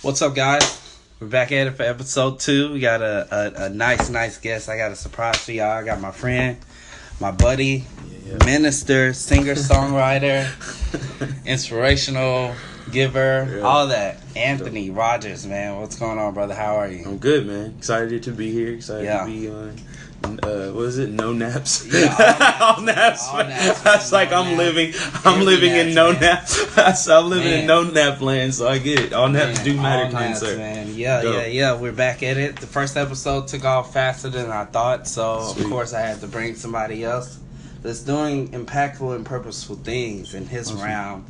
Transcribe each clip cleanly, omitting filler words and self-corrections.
What's up, guys? We're back at it for episode 2. We got a nice guest. I got a surprise for y'all. I got my friend, my buddy, minister, singer, songwriter, inspirational giver, all that. Anthony Rogers, man. What's going on, brother? How are you? I'm good, man. Excited to be here. Excited to be on. What is it? No naps. Yeah, all naps. All naps. That's like I'm living in no nap. I'm living in no nap land, so I get it. All naps do matter, kind sir. Man. Yeah. We're back at it. The first episode took off faster than I thought, so Sweet. Of course I had to bring somebody else that's doing impactful and purposeful things in his realm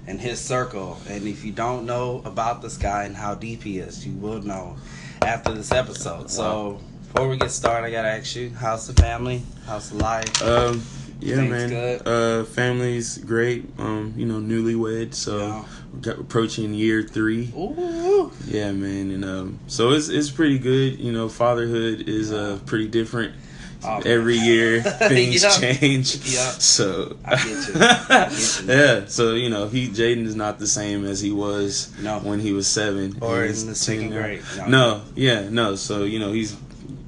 and his circle. And if you don't know about this guy and how deep he is, you will know after this episode. Wow. So before we get started, I gotta ask you, how's the family? How's the life? Yeah, man. Good? Family's great. Newlywed, so we're approaching year 3. Ooh. Yeah, man, and so it's pretty good. You know, fatherhood is pretty different. Every year things change. Yeah. So I get you. Yeah. So Jaden is not the same as he was when he was 7 or in the second grade. No. So he's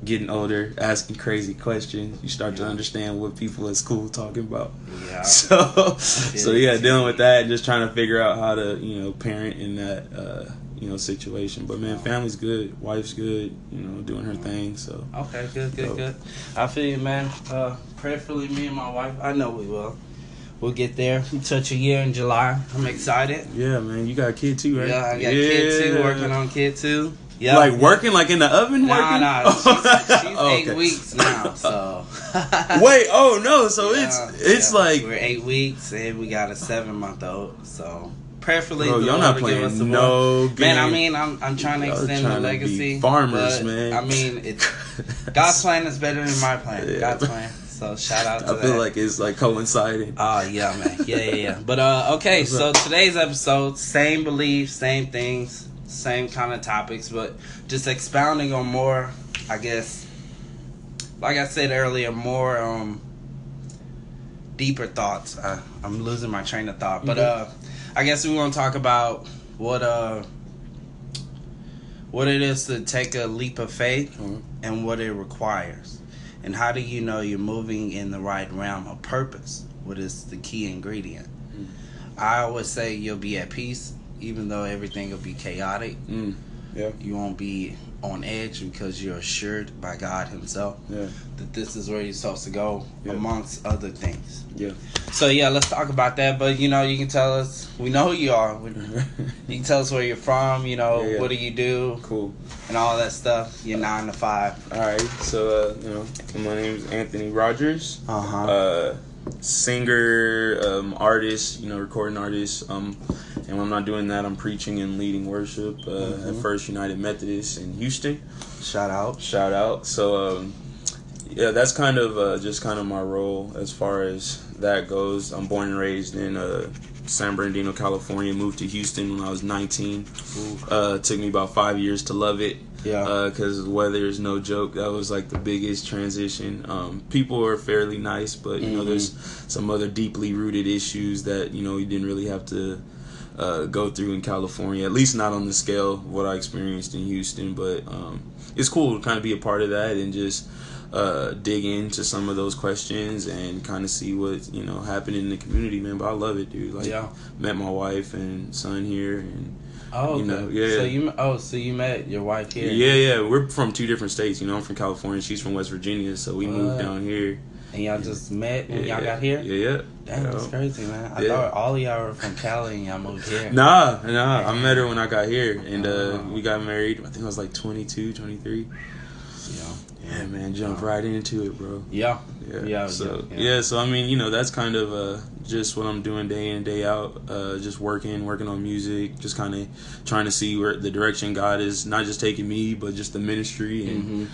getting older, asking crazy questions. You start to understand what people at school talking about. Yeah. So dealing with that and just trying to figure out how to parent in that situation. But man, family's good, wife's good, doing her thing. So okay, good. I feel you, man. Prayerfully, me and my wife, I know we will. We'll get there. We touch a year in July. I'm excited. Yeah, man. You got a kid too, right? Yeah, I got kid 2, working on kid 2. Yeah, like working, like in the oven. Nah. She's 8 weeks now. So wait, so it's like we're 8 weeks and we got a 7-month-old. So prayerfully, y'all not playing no game. Man, I mean, I'm trying to extend the legacy. Farmers, but, man. I mean, God's plan is better than my plan. Yeah. God's plan. So shout out to that. I feel like it's like coinciding. Oh, yeah, man. Yeah. But okay, so today's episode, same beliefs, same things, same kind of topics, but just expounding on more, I guess, like I said earlier, more deeper thoughts. I'm losing my train of thought, but I guess we want to talk about what it is to take a leap of faith and what it requires. And how do you know you're moving in the right realm of purpose? What is the key ingredient? I always say you'll be at peace, even though everything will be chaotic. Yeah. You won't be on edge because you're assured by God Himself that this is where you're supposed to go, amongst other things. Yeah. So let's talk about that. But you can tell us. We know who you are. You can tell us where you're from. What do you do? Cool. And all that stuff. Your 9 to 5. All right. So my name is Anthony Rogers. Singer, artist. Recording artist. And when I'm not doing that, I'm preaching and leading worship at First United Methodist in Houston. Shout out. So that's kind of just kind of my role as far as that goes. I'm born and raised in San Bernardino, California. Moved to Houston when I was 19. Took me about 5 years to love it. Yeah. Because the weather is no joke. That was like the biggest transition. People are fairly nice, but there's some other deeply rooted issues that we didn't really have to go through in California, at least not on the scale of what I experienced in Houston. But it's cool to kind of be a part of that and just dig into some of those questions and kind of see what happened in the community, man. But I love it, dude. Met my wife and son here, and So you met your wife here? Yeah. We're from 2 different states. I'm from California, she's from West Virginia, so we moved down here. And y'all just met when y'all got here? Yeah. Damn, that's crazy, man. I thought all of y'all were from Cali and y'all moved here. Nah. I met her when I got here, and we got married. I think I was like 22, 23. Yeah, man, jump right into it, bro. Yeah. So I mean, that's kind of just what I'm doing day in, day out. Just working on music, just kind of trying to see where the direction God is not just taking me, but just the ministry, and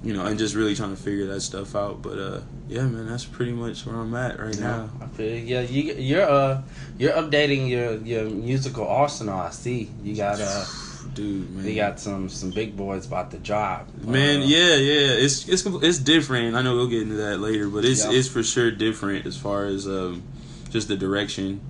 and just really trying to figure that stuff out. But yeah, man, that's pretty much where I'm at right now. I feel you're updating your musical arsenal. I see you got dude, man. You got some big boys about to drop. Man, yeah. It's different. I know we'll get into that later, but it's for sure different as far as just the direction.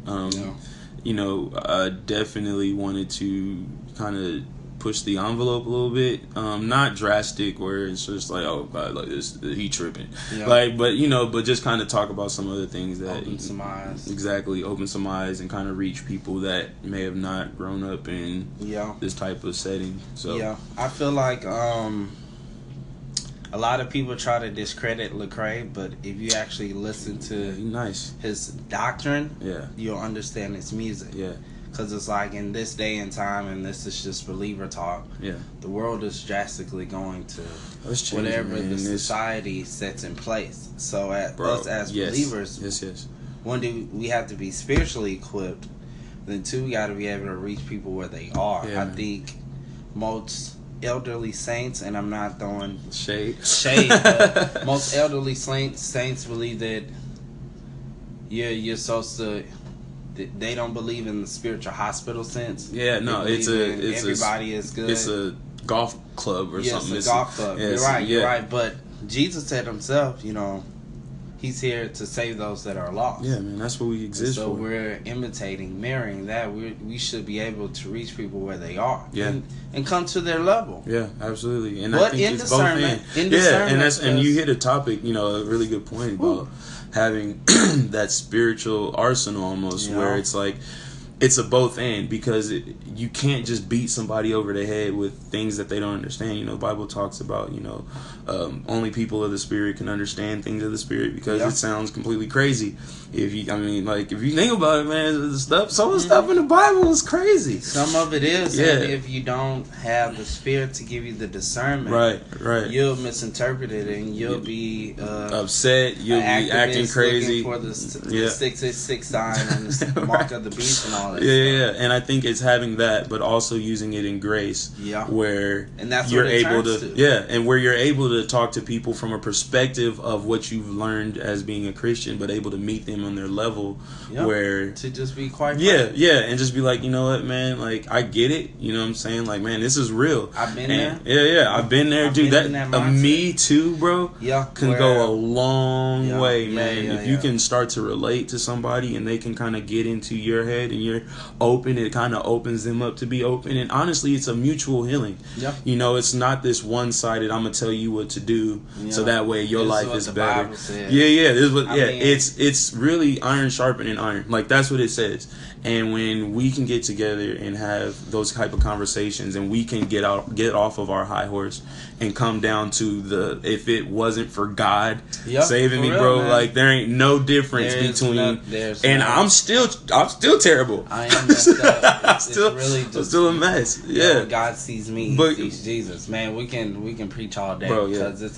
definitely wanted to kind of push the envelope a little bit. Not drastic where it's just like, oh God, like this, he tripping. Yeah. Like, but just kind of talk about some other things that open some eyes. Exactly, open some eyes and kind of reach people that may have not grown up in this type of setting. So yeah, I feel like a lot of people try to discredit Lecrae, but if you actually listen to his doctrine, you'll understand his music. Yeah. Because it's like in this day and time, and this is just believer talk, the world is drastically going to whatever the society sets in place. So us as believers, one, we have to be spiritually equipped. Then two, we got to be able to reach people where they are. I think most elderly saints, and I'm not throwing shade, but most elderly saints believe that you're supposed to. They don't believe in the spiritual hospital sense. Yeah, no, everybody is good. It's a golf club or something. It's a golf club. You're right. But Jesus said himself, he's here to save those that are lost. Yeah, man, that's what we exist for. So we're imitating, mirroring that. We should be able to reach people where they are. Yeah. And come to their level. Yeah, absolutely. And but I think it's both in. And you hit a topic, a really good point about having that spiritual arsenal almost, where it's like it's a both and, because you can't just beat somebody over the head with things that they don't understand. The Bible talks about only people of the Spirit can understand things of the Spirit, because it sounds completely crazy. If you think about it, man, some of the stuff in the Bible is crazy. Some of it is, and if you don't have the Spirit to give you the discernment, right, you'll misinterpret it and you'll be upset. You'll be acting crazy for the 666 sign and the mark of the beast and all that. Yeah. And I think it's having that, but also using it in grace, where and that's you're what it able turns to, and where you're able to talk to people from a perspective of what you've learned as being a Christian, but able to meet them on their level, where to just be quite and just be like, you know what, man, like I get it, you know what I'm saying, like, man, this is real. I've been there. I've been there, dude. That me too, bro, can go a long way, man. If you can start to relate to somebody and they can kind of get into your head and you're open, it kind of opens them up to be open. And honestly, it's a mutual healing. It's not this one-sided, I'm gonna tell you what to do so that way your life is better. This is what it's really iron sharpening iron. Like, that's what it says. And when we can get together and have those type of conversations, and we can get off of our high horse and come down to if it wasn't for God saving me, bro, man. Like, there ain't no difference between. I'm still terrible. I am messed up. I'm still a mess. Yeah, God sees me. He sees Jesus. Man, we can preach all day, bro, because it's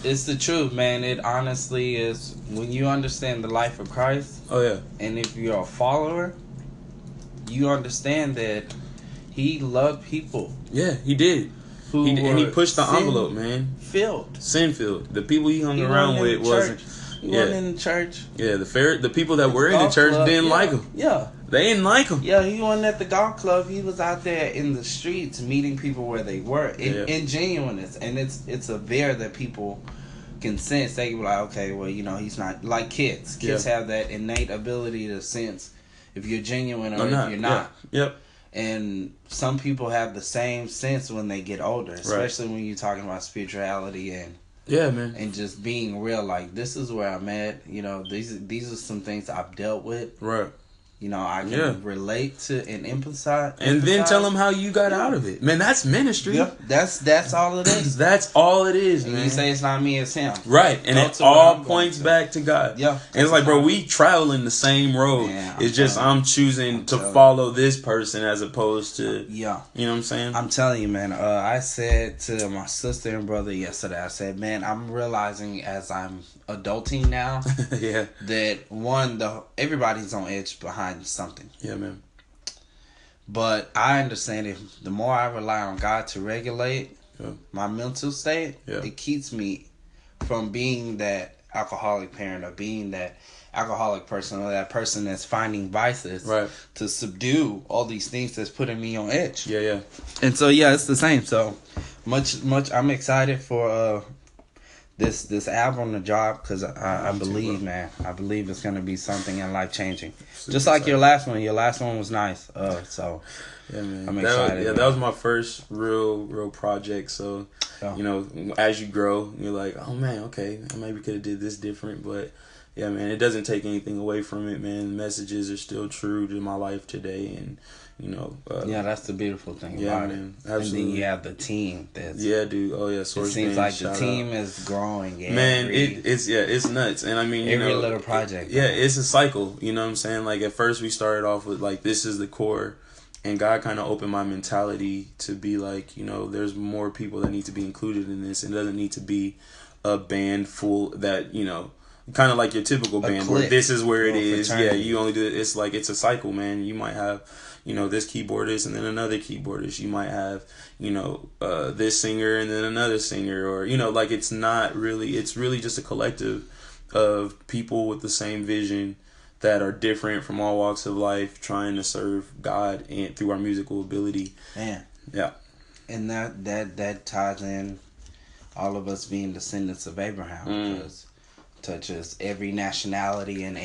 it's the truth, man. It honestly is, when you understand the life of Christ. And if you're a follower, you understand that he loved people. Yeah, he did. And he pushed the envelope, man. Sin filled. The people he hung around with wasn't. He wasn't in the church. Yeah, the people that were in the church didn't like him. Yeah. They didn't like him. Yeah, he wasn't at the golf club. He was out there in the streets meeting people where they were in genuineness. And it's a bear that people can sense. They be like, okay, well, he's not like kids. Kids have that innate ability to sense if you're genuine or if you're not. Yep. And some people have the same sense when they get older, especially when you're talking about spirituality and man, and just being real. Like, this is where I'm at. These are some things I've dealt with. Right. I can relate to and empathize. And then tell them how you got out of it. Man, that's ministry. Yep. That's all it is. That's all it is, man. And you say it's not me, it's him. Right. And it all points back to God. Yeah. And it's like, bro, we traveling the same road. Yeah, it's just I'm choosing to follow this person as opposed to, you know what I'm saying? I'm telling you, man. I said to my sister and brother yesterday, I said, man, I'm realizing as I'm adulting now that everybody's on edge behind something. Yeah, man. But I understand if the more I rely on God to regulate my mental state, it keeps me from being that alcoholic parent or being that alcoholic person or that person that's finding vices to subdue all these things that's putting me on edge. And so it's the same. So much I'm excited for this album to drop, because I believe, man, I believe it's gonna be something and life changing. Just like your last one. Your last one was nice. So yeah, man, I'm excited. That was my first real project. So you know, as you grow, you're like, oh man, okay, I maybe could have did this different, but. Yeah, man, it doesn't take anything away from it, man. The messages are still true to my life today, and you know. Yeah, that's the beautiful thing about it. Absolutely. And then you have the team. Yeah, dude. Oh yeah, Source it seems Band, like the team is growing. Man, it's nuts, and I mean, every little project. It's a cycle. You know what I'm saying? Like at first we started off with like this is the core, and God kind of opened my mentality to be like, you know, there's more people that need to be included in this. It doesn't need to be a band full that, you know. Kind of like your typical band where this is where it is. Fraternity. Yeah, you only do it. It's like it's a cycle, man. You might have, you know, this keyboardist and then another keyboardist. You might have, you know, this singer and then another singer, or you know, like it's not really. It's really just a collective of people with the same vision that are different from all walks of life, trying to serve God and through our musical ability. Man, yeah, and that ties in all of us being descendants of Abraham because. Touches every nationality and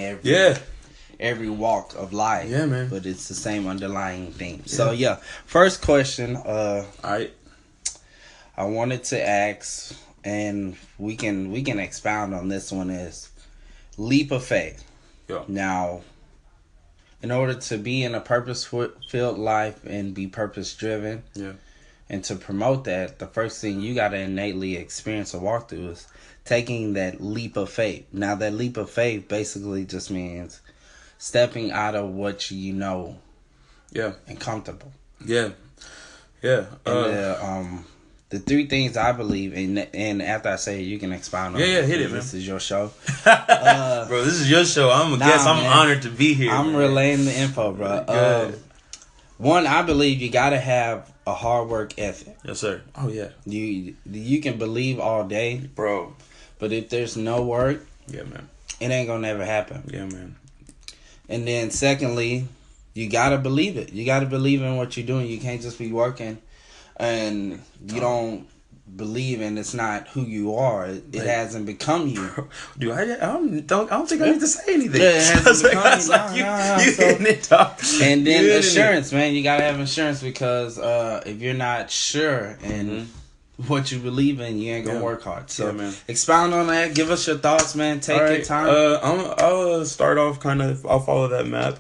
every walk of life. Yeah, man. But it's the same underlying theme. Yeah. So yeah, first question. I wanted to ask, and we can expound on this one, is leap of faith. Yeah. Now, in order to be in a purpose-filled life and be purpose-driven, and to promote that, the first thing you got to innately experience or walk through is taking that leap of faith. Now, that leap of faith basically just means stepping out of what you know, and comfortable. Yeah. And the three things I believe in, and after I say it, you can expound on it. Yeah, hit it, man. This is your show. Bro, this is your show. I'm honored to be here. I'm relaying the info, bro. One, I believe you got to have a hard work ethic. Yes, sir. Oh, yeah. You can believe all day, bro. But if there's no work, man, it ain't gonna never happen. Yeah, man. And then secondly, you gotta believe it. You gotta believe in what you're doing. You can't just be working and you don't believe in it's not who you are. It hasn't become you. Dude, I don't think I need to say anything. Yeah, it hasn't become you. And then assurance, man. You gotta have insurance because if you're not sure and what you believe in, you ain't gonna work hard. So expound on that. Give us your thoughts, man. Take your time. I'll start off I'll follow that map.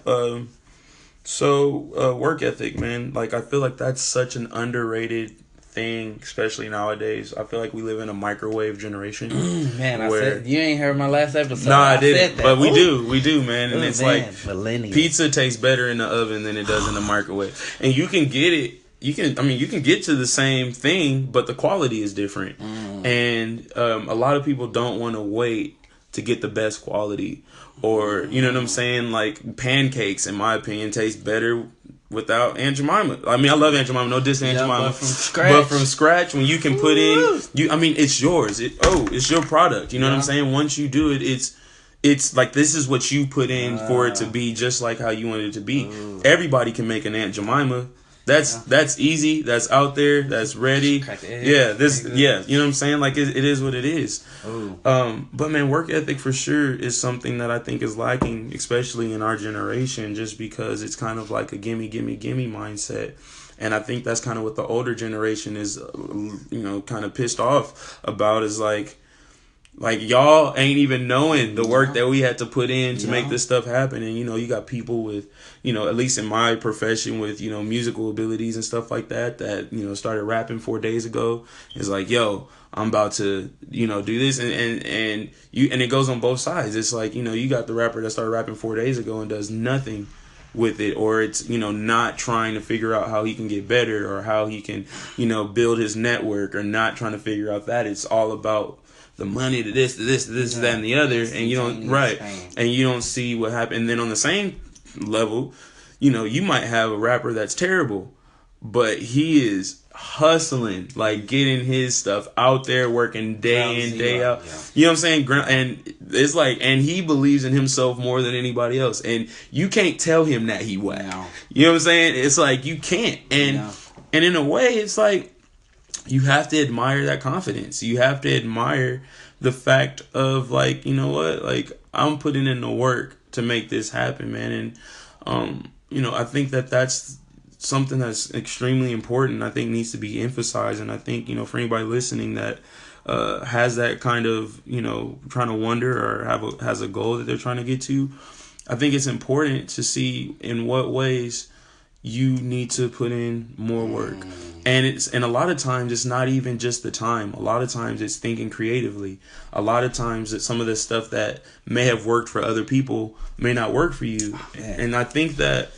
So work ethic, man. Like I feel like that's such an underrated thing, especially nowadays. I feel like we live in a microwave generation. Man, I said you ain't heard my last episode. No, I didn't. But we do, man. And it's like millennial. Pizza tastes better in the oven than it does in the microwave. And you can get it. You can get to the same thing, but the quality is different. And a lot of people don't want to wait to get the best quality, or you know what I'm saying. Like pancakes, in my opinion, taste better without Aunt Jemima. I mean, I love Aunt Jemima. No diss to Aunt Jemima, but from scratch, when you can put in, it's yours. It's your product. You know what I'm saying. Once you do it, it's like this is what you put in for it to be just like how you want it to be. Everybody can make an Aunt Jemima. That's easy. That's out there. That's ready. You know what I'm saying? Like it is what it is. But man, work ethic for sure is something that I think is lacking, especially in our generation, just because it's kind of like a gimme mindset. And I think that's kind of what the older generation is, kind of pissed off about, is like y'all ain't even knowing the work that we had to put in to make this stuff happen. And, you got people with, at least in my profession with, musical abilities and stuff like that, started rapping 4 days ago. It's like, yo, I'm about to, do this. And it goes on both sides. It's like, you got the rapper that started rapping 4 days ago and does nothing with it, or it's, not trying to figure out how he can get better or how he can, build his network, or not trying to figure out that. It's all about the money, to this, that, and the other, and you don't and you don't see what happened. And then on the same level, you might have a rapper that's terrible, but he is hustling, like getting his stuff out there, working day in, day out. You know what I'm saying? And it's like, and he believes in himself more than anybody else, and you can't tell him that he whack. You know what I'm saying? It's like you can't, and in a way, it's like, you have to admire that confidence. You have to admire the fact of like, you know what, like I'm putting in the work to make this happen, man. And you know, I think that that's something that's extremely important. I think needs to be emphasized. And I think, you know, for anybody listening that has that kind of, you know, trying to wonder or has a goal that they're trying to get to, I think it's important to see in what ways you need to put in more work. And a lot of times it's not even just the time. A lot of times it's thinking creatively. A lot of times it's some of the stuff that may have worked for other people may not work for you. And I think that,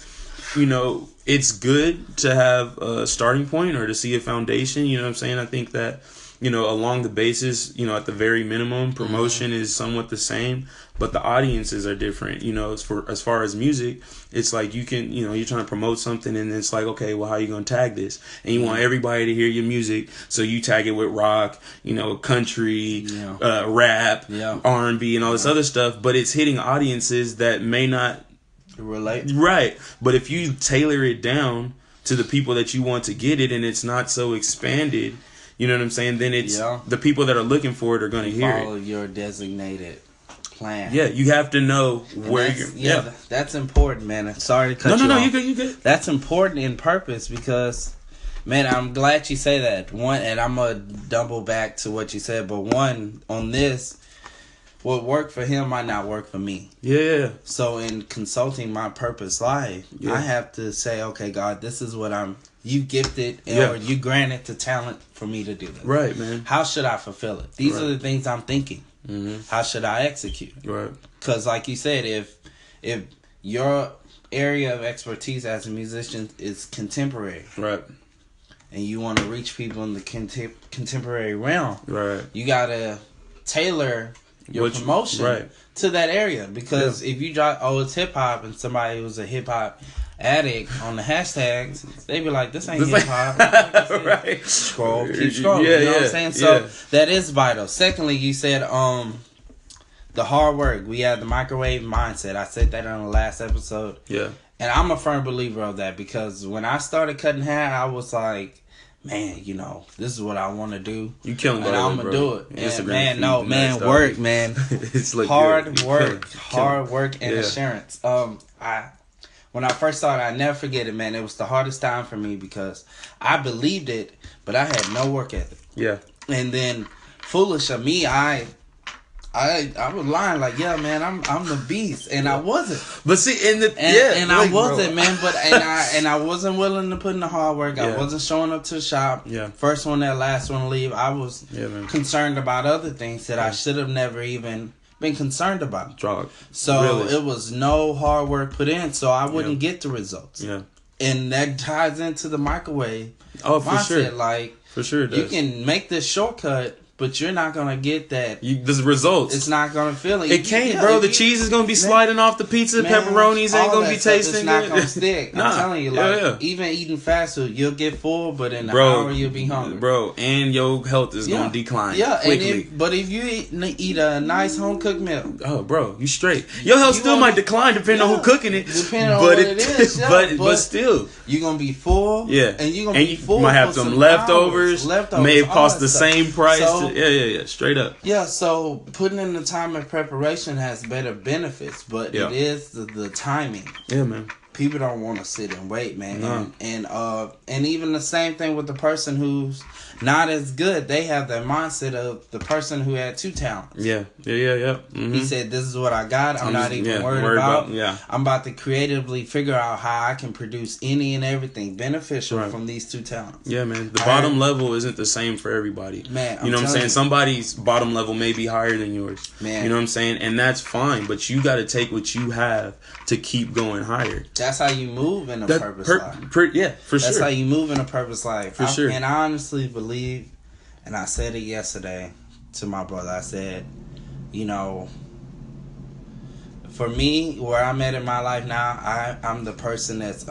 you know, it's good to have a starting point or to see a foundation. You know what I'm saying? I think that, you know, along the basis, you know, at the very minimum, promotion is somewhat the same, but the audiences are different. You know, as far as music, it's like you can, you know, you're trying to promote something and it's like, okay, well, how are you going to tag this? And you want everybody to hear your music, so you tag it with rock, you know, country, rap, R&B, and all this other stuff, but it's hitting audiences that may not relate. Right. But if you tailor it down to the people that you want to get it and it's not so expanded, you know what I'm saying? Then it's the people that are looking for it are going to hear it. Follow your designated plan. Yeah, you have to know where you're. Yeah, that's important, man. Sorry to cut you off. No, you good. That's important in purpose because, man, I'm glad you say that. One, and I'm going to double back to what you said, but one, on this, what worked for him might not work for me. Yeah. So in consulting my purpose life, I have to say, okay, God, this is what you gifted or you granted the talent for me to do this. Right, man. How should I fulfill it? These are the things I'm thinking. How should I execute? Right. Because like you said, if your area of expertise as a musician is contemporary. Right. And you want to reach people in the contemporary realm. Right. You got to tailor your promotion to that area, because if you drop, it's hip hop, and somebody who's a hip hop addict on the hashtags, they be like, this ain't hip hop. Right. Keep scrolling. You know what I'm saying? So that is vital. Secondly, you said the hard work. We have the microwave mindset. I said that on the last episode. Yeah. And I'm a firm believer of that, because when I started cutting hair, I was like, man, you know, this is what I want to do. You killing it, and I'm gonna do it. And man, work, man. It's like hard work and assurance. When I first started, I never forget it, man. It was the hardest time for me because I believed it, but I had no work ethic. Yeah. And then, foolish of me, I was lying like, yeah, man, I'm the beast, and I wasn't. But see, I wasn't, man. But I wasn't willing to put in the hard work. I wasn't showing up to the shop. Yeah. First one there, last one to leave. I was concerned about other things that I should have never even been concerned about. So it was no hard work put in, so I wouldn't get the results. Yeah. And that ties into the microwave. Oh, for mindset. sure. Like, for sure, it does. You can make this shortcut, but you're not gonna get that. The results. It's not gonna feel it. It can't, bro. The cheese is gonna be sliding off the pizza. Pepperonis ain't gonna be tasting good. It's not gonna stick. I'm telling you, like even eating fast food, you'll get full, but in an hour you'll be hungry, bro. And your health is gonna decline. Yeah, quickly. But if you eat a nice home cooked meal, oh, bro, you straight. Your health still might decline depending on who cooking it. Depending on what it is, but still, you're gonna be full. Yeah, and you're gonna be full. You might have some leftovers. May have cost the same price. Yeah. Straight up. Yeah, so putting in the time of preparation has better benefits, but it is the timing. Yeah, man. People don't want to sit and wait, man. No. And even the same thing with the person who's not as good. They have that mindset of the person who had two talents. Yeah. Mm-hmm. He said, this is what I got. I'm not even worried about. I'm about to creatively figure out how I can produce any and everything beneficial from these two talents. Yeah, man. The bottom level isn't the same for everybody. Man, you know what I'm saying? Somebody's bottom level may be higher than yours. Man. You know what I'm saying? And that's fine, but you got to take what you have to keep going higher. That's how you move in a purpose life. For sure. That's how you move in a purpose life. For sure. And I honestly believe, and I said it yesterday to my brother, I said, you know, for me, where I'm at in my life now, I'm the person that's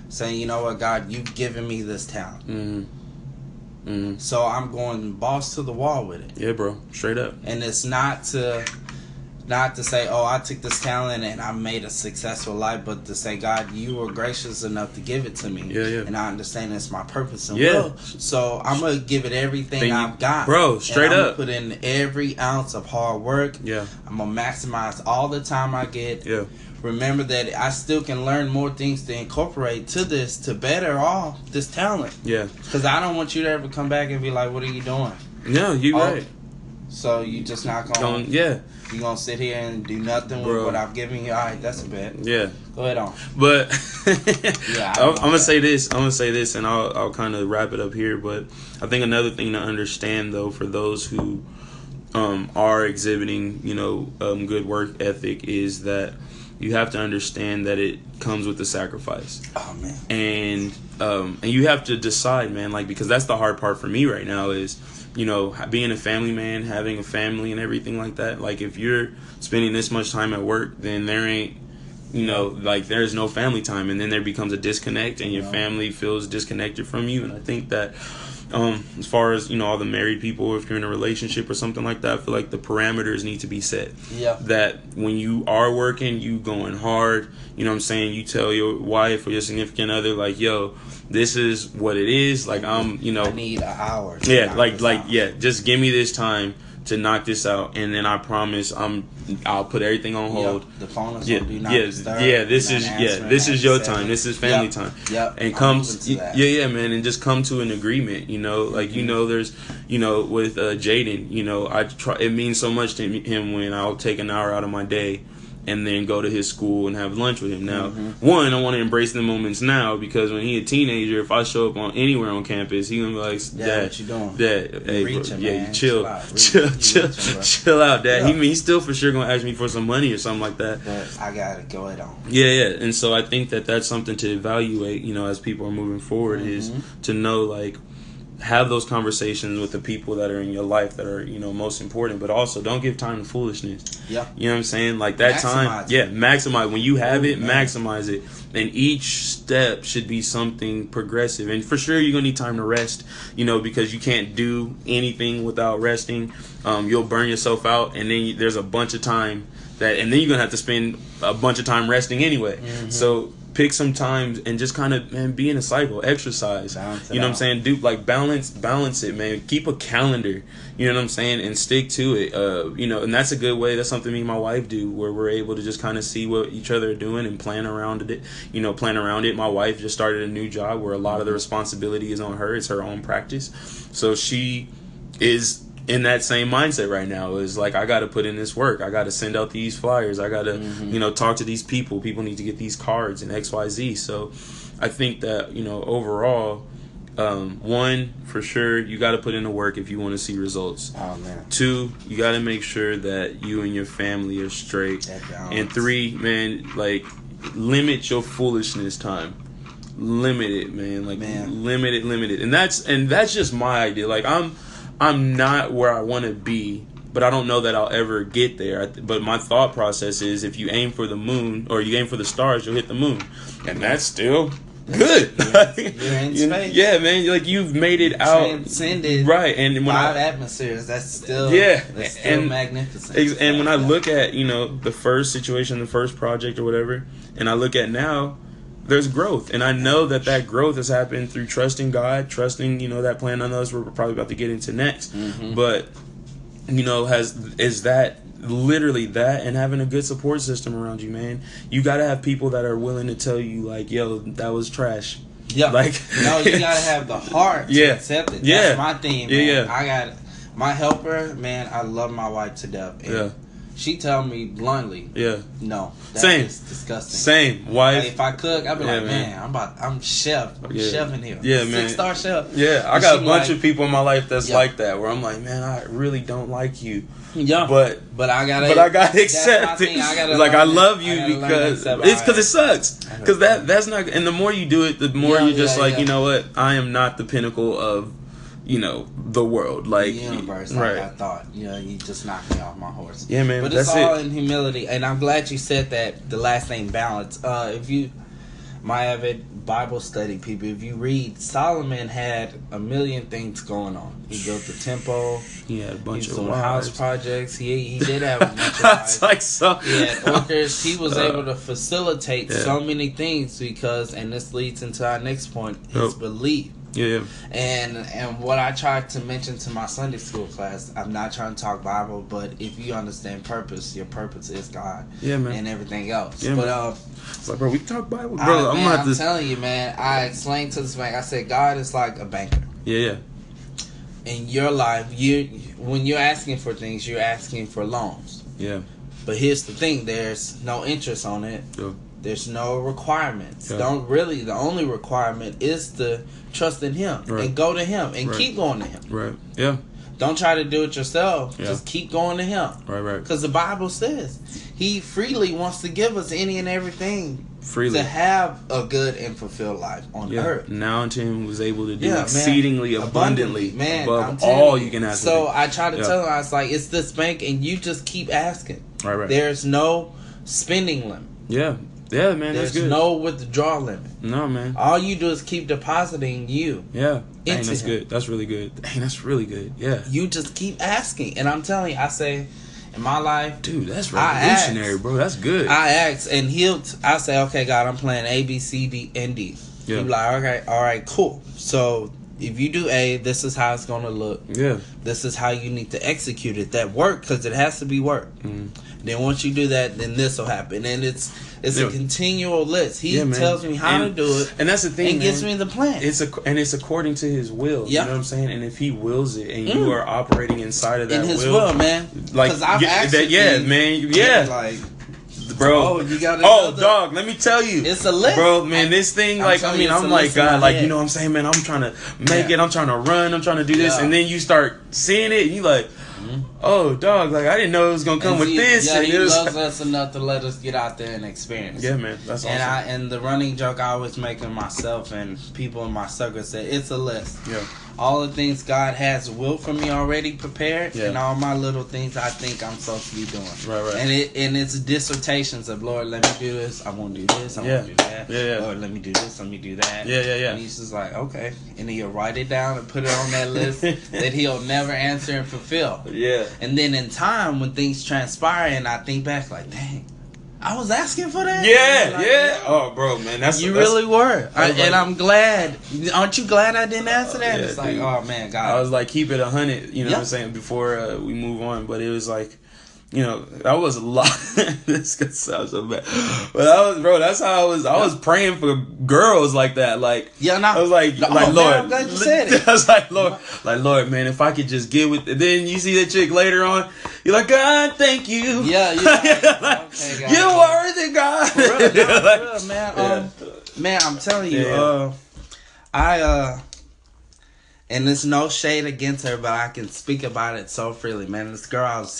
saying, you know what, God, you've given me this talent. So I'm going balls to the wall with it. Yeah, bro. Straight up. And it's not to Not to say, oh, I took this talent and I made a successful life, but to say, God, you were gracious enough to give it to me. And I understand it's my purpose and will. So I'm going to give it everything I've got. Bro, straight up. Put in every ounce of hard work. I'm going to maximize all the time I get. Remember that I still can learn more things to incorporate to this to better all this talent. Because I don't want you to ever come back and be like, what are you doing? No, you're right. So you just not going to... You gonna sit here and do nothing with what I've given you? All right, that's a bet. Go ahead on. But I'm gonna say this. And I'll kind of wrap it up here. But I think another thing to understand, though, for those who are exhibiting, good work ethic, is that you have to understand that it comes with a sacrifice. Oh man. And you have to decide, man. Like, because that's the hard part for me right now is, being a family man, having a family and everything like that. Like, if you're spending this much time at work, then there ain't, there's no family time. And then there becomes a disconnect and your family feels disconnected from you. And I think that as far as, all the married people, if you're in a relationship or something like that, I feel like the parameters need to be set. That when you are working, you going hard, you you tell your wife or your significant other, like, yo, this is what it is. Like, I need an hour. Just give me this time to knock this out, and then I promise I'll put everything on hold. The phone is on do not disturb. This is your time. This is family time. And man, and just come to an agreement. There's with Jaden. It means so much to him when I'll take an hour out of my day and then go to his school and have lunch with him. Now, one, I want to embrace the moments now, because when he's a teenager, if I show up anywhere on campus, he's gonna be like, Dad, what you doing? Dad, hey, reaching, bro, man. Chill out, Dad. He's still for sure gonna ask me for some money or something like that. But I gotta go it on. And so I think that that's something to evaluate, as people are moving forward, is to know, like, have those conversations with the people that are in your life that are, most important, but also don't give time to foolishness. You know what I'm saying? Like, that maximize. When you have it, maximize it. And each step should be something progressive. And for sure, you're going to need time to rest, because you can't do anything without resting. You'll burn yourself out, and then there's a bunch of time and then you're going to have to spend a bunch of time resting anyway. So pick some time and just kind of, be in a cycle. Exercise. What I'm saying? Do, like, balance it, man. Keep a calendar. You know what I'm saying? And stick to it. And that's a good way. That's something me and my wife do, where we're able to just kind of see what each other are doing and plan around it. My wife just started a new job where a lot of the responsibility is on her. It's her own practice. So she is in that same mindset right now. Is like, I got to put in this work. I got to send out these flyers. I got to, talk to these people. People need to get these cards and XYZ. So I think that, overall, one, for sure, you got to put in the work if you want to see results. Oh, man. Two, you got to make sure that you and your family are straight. And three, man, like, limit your foolishness time. Limit it, man. Like, limit it. And that's just my idea. Like, I'm not where I want to be, but I don't know that I'll ever get there. But my thought process is, if you aim for the moon or you aim for the stars, you'll hit the moon. And that's still good. You're in space. Yeah, man. Like, you've made it out. Transcended. Right. And when 5 atmospheres. That's still magnificent. And when I look at, the first situation, the first project or whatever, and I look at now, there's growth, and I know that growth has happened through trusting God, trusting, that plan on us we're probably about to get into next. But, is that literally that, and having a good support system around you, man. You got to have people that are willing to tell you, like, yo, that was trash. Yeah. Like, no, you got to have the heart to accept it. That's my thing, man. I got my helper, man. I love my wife to death. And she tell me bluntly, no, that is disgusting. Same. Wife. Like, if I cook, I'd be like, man, I'm chef. I'm chef in here. Yeah, man. 6-star chef. Yeah, I got a bunch of people in my life that's like that, where I'm like, man, I really don't like you. Yeah, but I gotta accept it. I love you because it sucks. Because that's not. And the more you do it, the more you're just like, you know what? I am not the pinnacle of, the world, like the universe. Like I thought, you just knocked me off my horse. Yeah, man. But it's all in humility, and I'm glad you said that. The last thing, balance. my avid Bible study people, if you read, Solomon had a million things going on. He built the temple. He had a bunch of house projects. He did have a bunch of That's like so. He had workers. He was able to facilitate so many things because, and this leads into our next point, his belief. Yeah. And what I tried to mention to my Sunday school class, I'm not trying to talk Bible, but if you understand purpose, your purpose is God. Yeah, man. And everything else. Yeah, but it's like, bro, we can talk Bible, bro. I'm telling you, man. I explained to this man. I said, God is like a banker. Yeah. In your life, when you're asking for things, you're asking for loans. Yeah. But here's the thing: there's no interest on it. Yeah. There's no requirements. Yeah. The only requirement is to trust in Him and go to Him and keep going to Him. Right. Yeah. Don't try to do it yourself. Yeah. Just keep going to Him. Right. Because the Bible says He freely wants to give us any and everything freely to have a good and fulfilled life on earth. Now unto Him who was able to do exceedingly abundantly above all you can ask. So I try to tell him, I was like, it's this bank, and you just keep asking. Right. There's no spending limit. Yeah, man, that's good. There's no withdrawal limit. No, man. All you do is keep depositing you. Yeah. Dang, that's him. good. That's really good. Dang, that's really good. Yeah. You just keep asking. And I'm telling you, I say, in my life, dude, that's revolutionary, bro. That's good. I ask, and I say, okay, God, I'm playing A, B, C, D, and D. Yeah. He's like, okay, all right, cool. So if you do A, this is how it's going to look. Yeah. This is how you need to execute it. That work, because it has to be work. Then once you do that, then this will happen. And it's a continual list. He tells me how to do it. And that's the thing, and gives me the plan. It's according to His will. Yeah. You know what I'm saying? And if He wills it and you are operating inside of that in His will, man. Like, I've man. Bro, you got dog, let me tell you. It's a list. Bro, man, this thing, like, I mean, I'm like, God, like, you know what I'm saying, man, I'm trying to make it, I'm trying to run, I'm trying to do this, and then you start seeing it, and you like, oh, dog, like, I didn't know it was going to come with this. Yeah, and He loves us enough to let us get out there and experience. Yeah, man, that's awesome. And the running joke I always make of myself and people in my circle say, it's a list. Yeah. All the things God has will for me already prepared, Yeah. and all my little things I think I'm supposed to be doing. Right. And it's dissertations of, Lord, let me do this. I want to do this. I want to do that. Yeah. Lord, let me do this. Let me do that. Yeah. And He's just like, okay. And then He'll write it down and put it on that list that He'll never answer and fulfill. Yeah. And then in time, when things transpire, and I think back, like, dang, I was asking for that. Yeah. Oh, bro, man, that's really were. And I'm glad. Aren't you glad I didn't answer that? Yeah, it's like, dude. oh man, God. I was like, keep it 100. You know what I'm saying? Before we move on, but it was like, you know, that was a lot. This could sound so bad, but that's how I was. I was praying for girls like that. Like, I was like, Lord, I'm glad you said it. I was like, Lord, man, if I could just get with it. Then you see that chick later on, you're like, God, thank you. Yeah. Like, okay, God. You're worthy, God. For real, man. Man, I'm telling you, and there's no shade against her, but I can speak about it so freely, man. This girl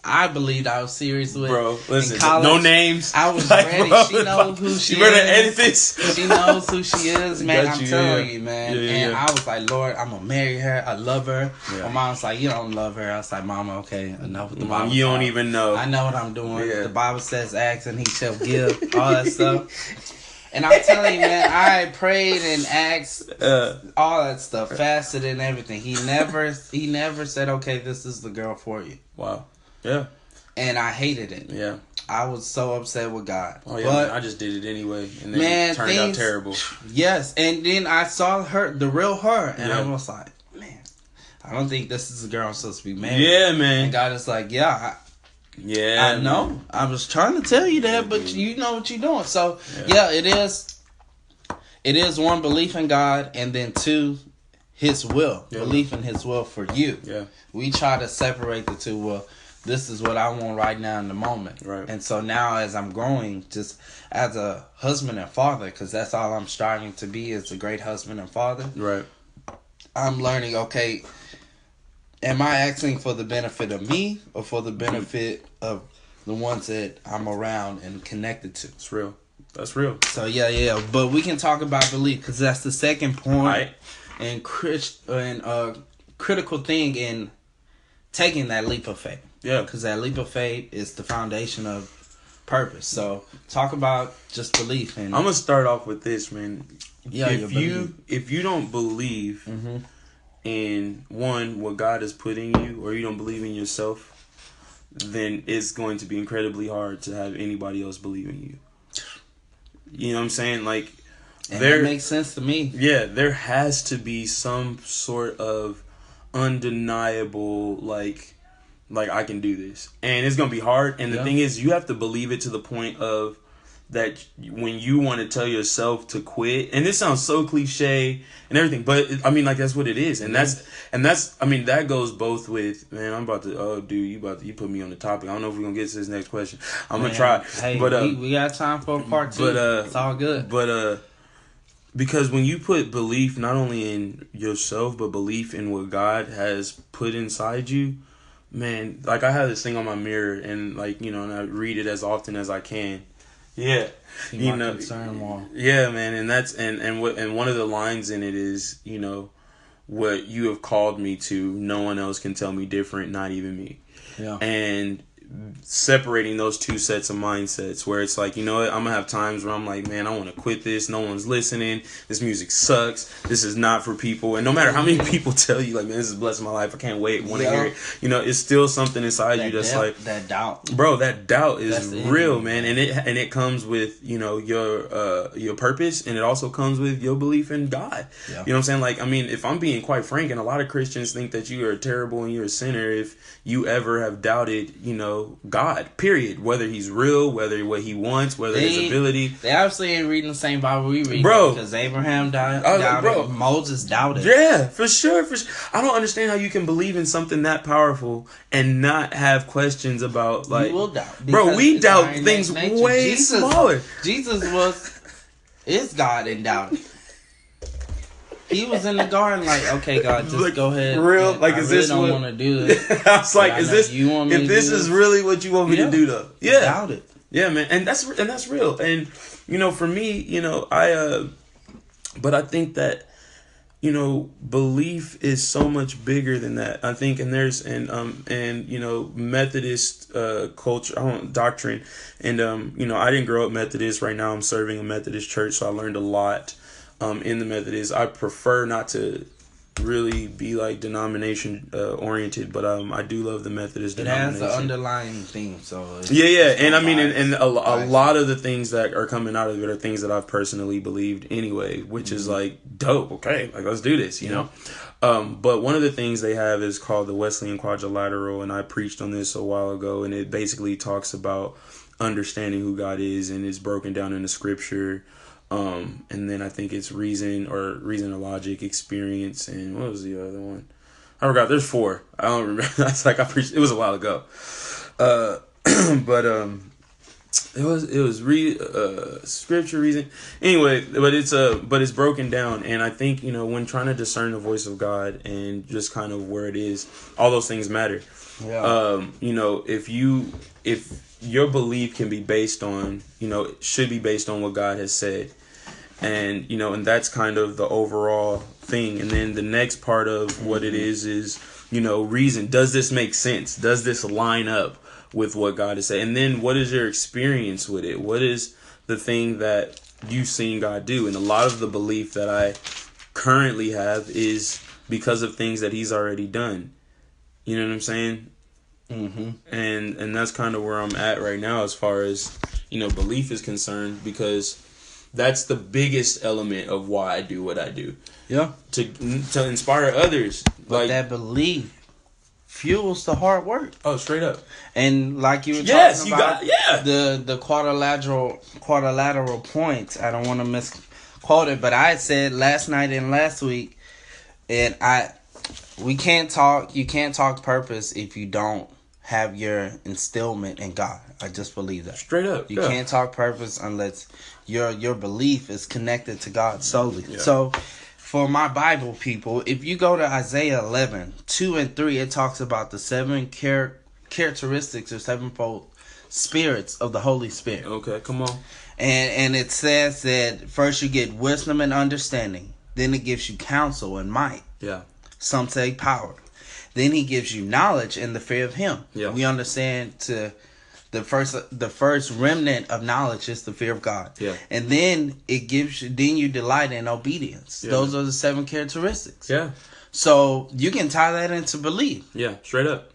I believed I was serious with. Bro, listen, in college, no names. I was ready. Bro, she knows who she is. You better edit this. She knows who she is, man. I'm telling you, man. And I was like, Lord, I'm going to marry her. I love her. Yeah. My mom was like, you don't love her. I was like, Mama, okay, enough with the Bible. You don't even know. I know what I'm doing. Yeah. The Bible says, ask and He shall give. All that stuff. And I'm telling you, man, I prayed and asked all that stuff, fasted and everything. He never said, okay, this is the girl for you. Wow. Yeah. And I hated it. Yeah. I was so upset with God. Oh, yeah, but, man, I just did it anyway. And then it turned out terrible. Yes. And then I saw the real her. And I was like, man, I don't think this is the girl I'm supposed to be married. Yeah, man. And God is like, yeah, I know. Man. I was trying to tell you that, but you know what you're doing. So, it is. It is one, belief in God, and then two, His will. Yeah. Belief in His will for you. Yeah. We try to separate the two. Well, this is what I want right now in the moment. Right. And so now as I'm growing, just as a husband and father, because that's all I'm striving to be, is a great husband and father. Right. I'm learning, okay, am I asking for the benefit of me or for the benefit of the ones that I'm around and connected to? It's real. That's real. So, yeah. But we can talk about belief because that's the second point and critical thing in taking that leap of faith. Yeah. Because that leap of faith is the foundation of purpose. So talk about just belief. And I'm gonna start off with this, man. Yeah, if you don't believe in what God has put in you, or you don't believe in yourself, then it's going to be incredibly hard to have anybody else believe in you. You know what I'm saying? Like, and that makes sense to me. Yeah, there has to be some sort of undeniable, like I can do this, and it's gonna be hard. And the thing is, you have to believe it to the point of that when you want to tell yourself to quit, and this sounds so cliche and everything, but I mean, like, that's what it is. And that's I mean, that goes both with, man, I'm about to, oh dude, you put me on the topic. I don't know if we're gonna get to this next question. I'm gonna try. Hey, but we got time for a part 2. It's all good. But because when you put belief not only in yourself, but belief in what God has put inside you, man, like, I have this thing on my mirror, and, like, you know, and I read it as often as I can. Yeah, you know, yeah, man, and that's and one of the lines in it is, you know, what you have called me to, no one else can tell me different, not even me. Yeah, and separating those two sets of mindsets, where it's like, you know what, I'm gonna have times where I'm like, man, I want to quit this. No one's listening. This music sucks. This is not for people. And no matter how many people tell you, like, man, this is blessing my life, I can't wait, want to hear it. You know, it's still something inside you that's like that doubt, bro. That doubt is real, man, and it comes with, you know, your purpose, and it also comes with your belief in God. Yeah. You know what I'm saying? Like, I mean, if I'm being quite frank, and a lot of Christians think that you are terrible and you're a sinner if you ever have doubted, you know, God, period. Whether he's real, whether what he wants, whether his ability. They obviously ain't reading the same Bible we read, bro. Because Abraham doubted, bro. Moses doubted. Yeah, for sure. I don't understand how you can believe in something that powerful and not have questions about, like, you will doubt, bro. We doubt things way smaller. Jesus is God and doubted. He was in the garden, like, okay, God, just like, go ahead. Real, like, is this what? I don't want to do this. I was like, is this? You want me if this is really what you want me to do, though? Yeah, doubt it. Yeah, man, and that's real. And, you know, for me, you know, but I think that, you know, belief is so much bigger than that. I think, and there's and you know, Methodist culture, doctrine, and you know, I didn't grow up Methodist. Right now, I'm serving a Methodist church, so I learned a lot. In the Methodist, I prefer not to really be like denomination oriented, but I do love the Methodist denomination. It has the underlying theme, so yeah, and I mean, and a lot of the things that are coming out of it are things that I've personally believed anyway, which is like dope. Okay, like, let's do this, you know. But one of the things they have is called the Wesleyan Quadrilateral, and I preached on this a while ago, and it basically talks about understanding who God is, and it's broken down in the scripture. And then I think it's reason or logic, experience, and what was the other one? I forgot. There's 4. I don't remember. That's like, I preached. It was a while ago. But it was scripture, reason. Anyway, but it's broken down, and I think, you know, when trying to discern the voice of God and just kind of where it is, all those things matter. Yeah. You know, if your belief can be based on, you know, it should be based on what God has said. And, you know, and that's kind of the overall thing. And then the next part of what it is, you know, reason. Does this make sense? Does this line up with what God has said? And then what is your experience with it? What is the thing that you've seen God do? And a lot of the belief that I currently have is because of things that he's already done. You know what I'm saying? Mm-hmm. And that's kind of where I'm at right now as far as, you know, belief is concerned, because that's the biggest element of why I do what I do. Yeah. To inspire others. But like, that belief fuels the hard work. Oh, straight up. And like you were talking about, the quadrilateral points. I don't want to misquote it, but I said last night and last week, and you can't talk purpose if you don't have your instillment in God. I just believe that. Straight up. You can't talk purpose unless your belief is connected to God solely. Yeah. So, for my Bible people, if you go to Isaiah 11, 2 and 3, it talks about the 7 characteristics or 7-fold spirits of the Holy Spirit. Okay, come on. And it says that first you get wisdom and understanding. Then it gives you counsel and might. Yeah. Some say power. Then he gives you knowledge and the fear of him. Yeah. We understand to the first remnant of knowledge is the fear of God. Yeah. And then it gives you, then you delight in obedience. Yeah, Those are the 7 characteristics. Yeah. So you can tie that into belief. Yeah, straight up.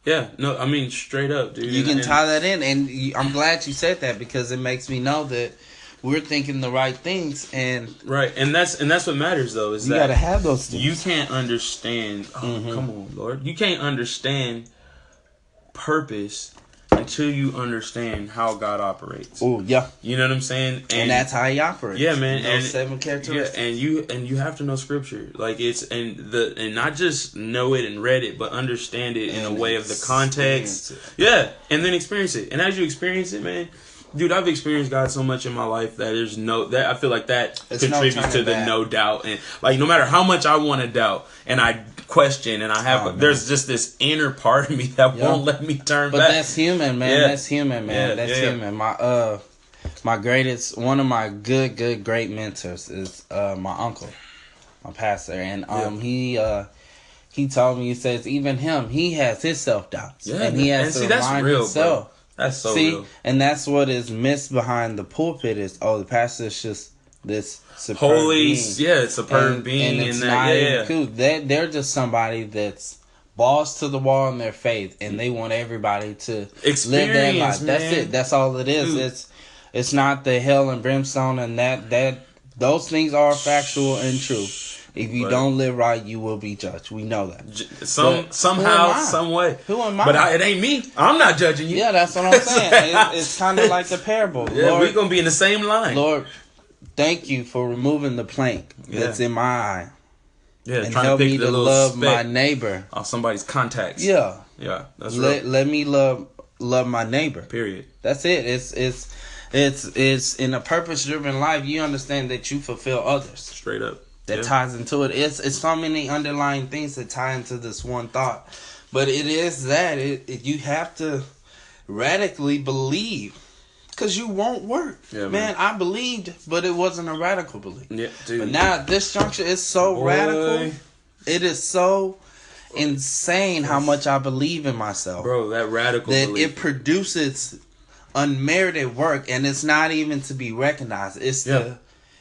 Yeah, no, I mean straight up, dude. You can tie that in, and I'm glad you said that because it makes me know that we're thinking the right things, and right, and that's what matters though. Is you that gotta have those things. You can't understand. Oh, come on, Lord. You can't understand purpose until you understand how God operates. Oh yeah, you know what I'm saying, and that's how He operates. Yeah, man. Those and 7 characteristics. Yeah, and you have to know Scripture, like it's and not just know it and read it, but understand it in a way of the context. Yeah, and then experience it, and as you experience it, man. Dude, I've experienced God so much in my life that I feel like that contributes to the no doubt, and like no matter how much I want to doubt and I question and I have, there's just this inner part of me that won't let me turn back. But that's human, man. Yeah. That's human, man. That's human. My greatest, one of my great mentors is my uncle, my pastor, and he told me, he says even him, he has his self doubts, and he has to remind himself. Bro. That's so real. And that's what is missed behind the pulpit is, the pastor is just this superb holy, being. superb being. And it's not even cool. They're just somebody that's balls to the wall in their faith, and they want everybody to live their life. Man. That's it. That's all it is. Dude. It's not the hell and brimstone, and that those things are factual and true. If you don't live right, you will be judged. We know that. Somehow, some way. Who am I? But it ain't me. I'm not judging you. Yeah, that's what I'm saying. It's kind of like the parable. Yeah, Lord, we're going to be in the same line. Lord, thank you for removing the plank that's in my eye. Yeah, and trying help to pick me to love my neighbor. Off somebody's contacts. Yeah. Yeah, that's right. Let me love my neighbor. Period. That's it. It's in a purpose-driven life, you understand that you fulfill others. Straight up. That ties into it. It's so many underlying things that tie into this one thought, but it is that you have to radically believe, because you won't work. Yeah, man. I believed, but it wasn't a radical belief. Yeah, dude. But now at this juncture, it's so radical. It is so insane how much I believe in myself, bro. That radical that belief. It produces unmerited work, and it's not even to be recognized. It's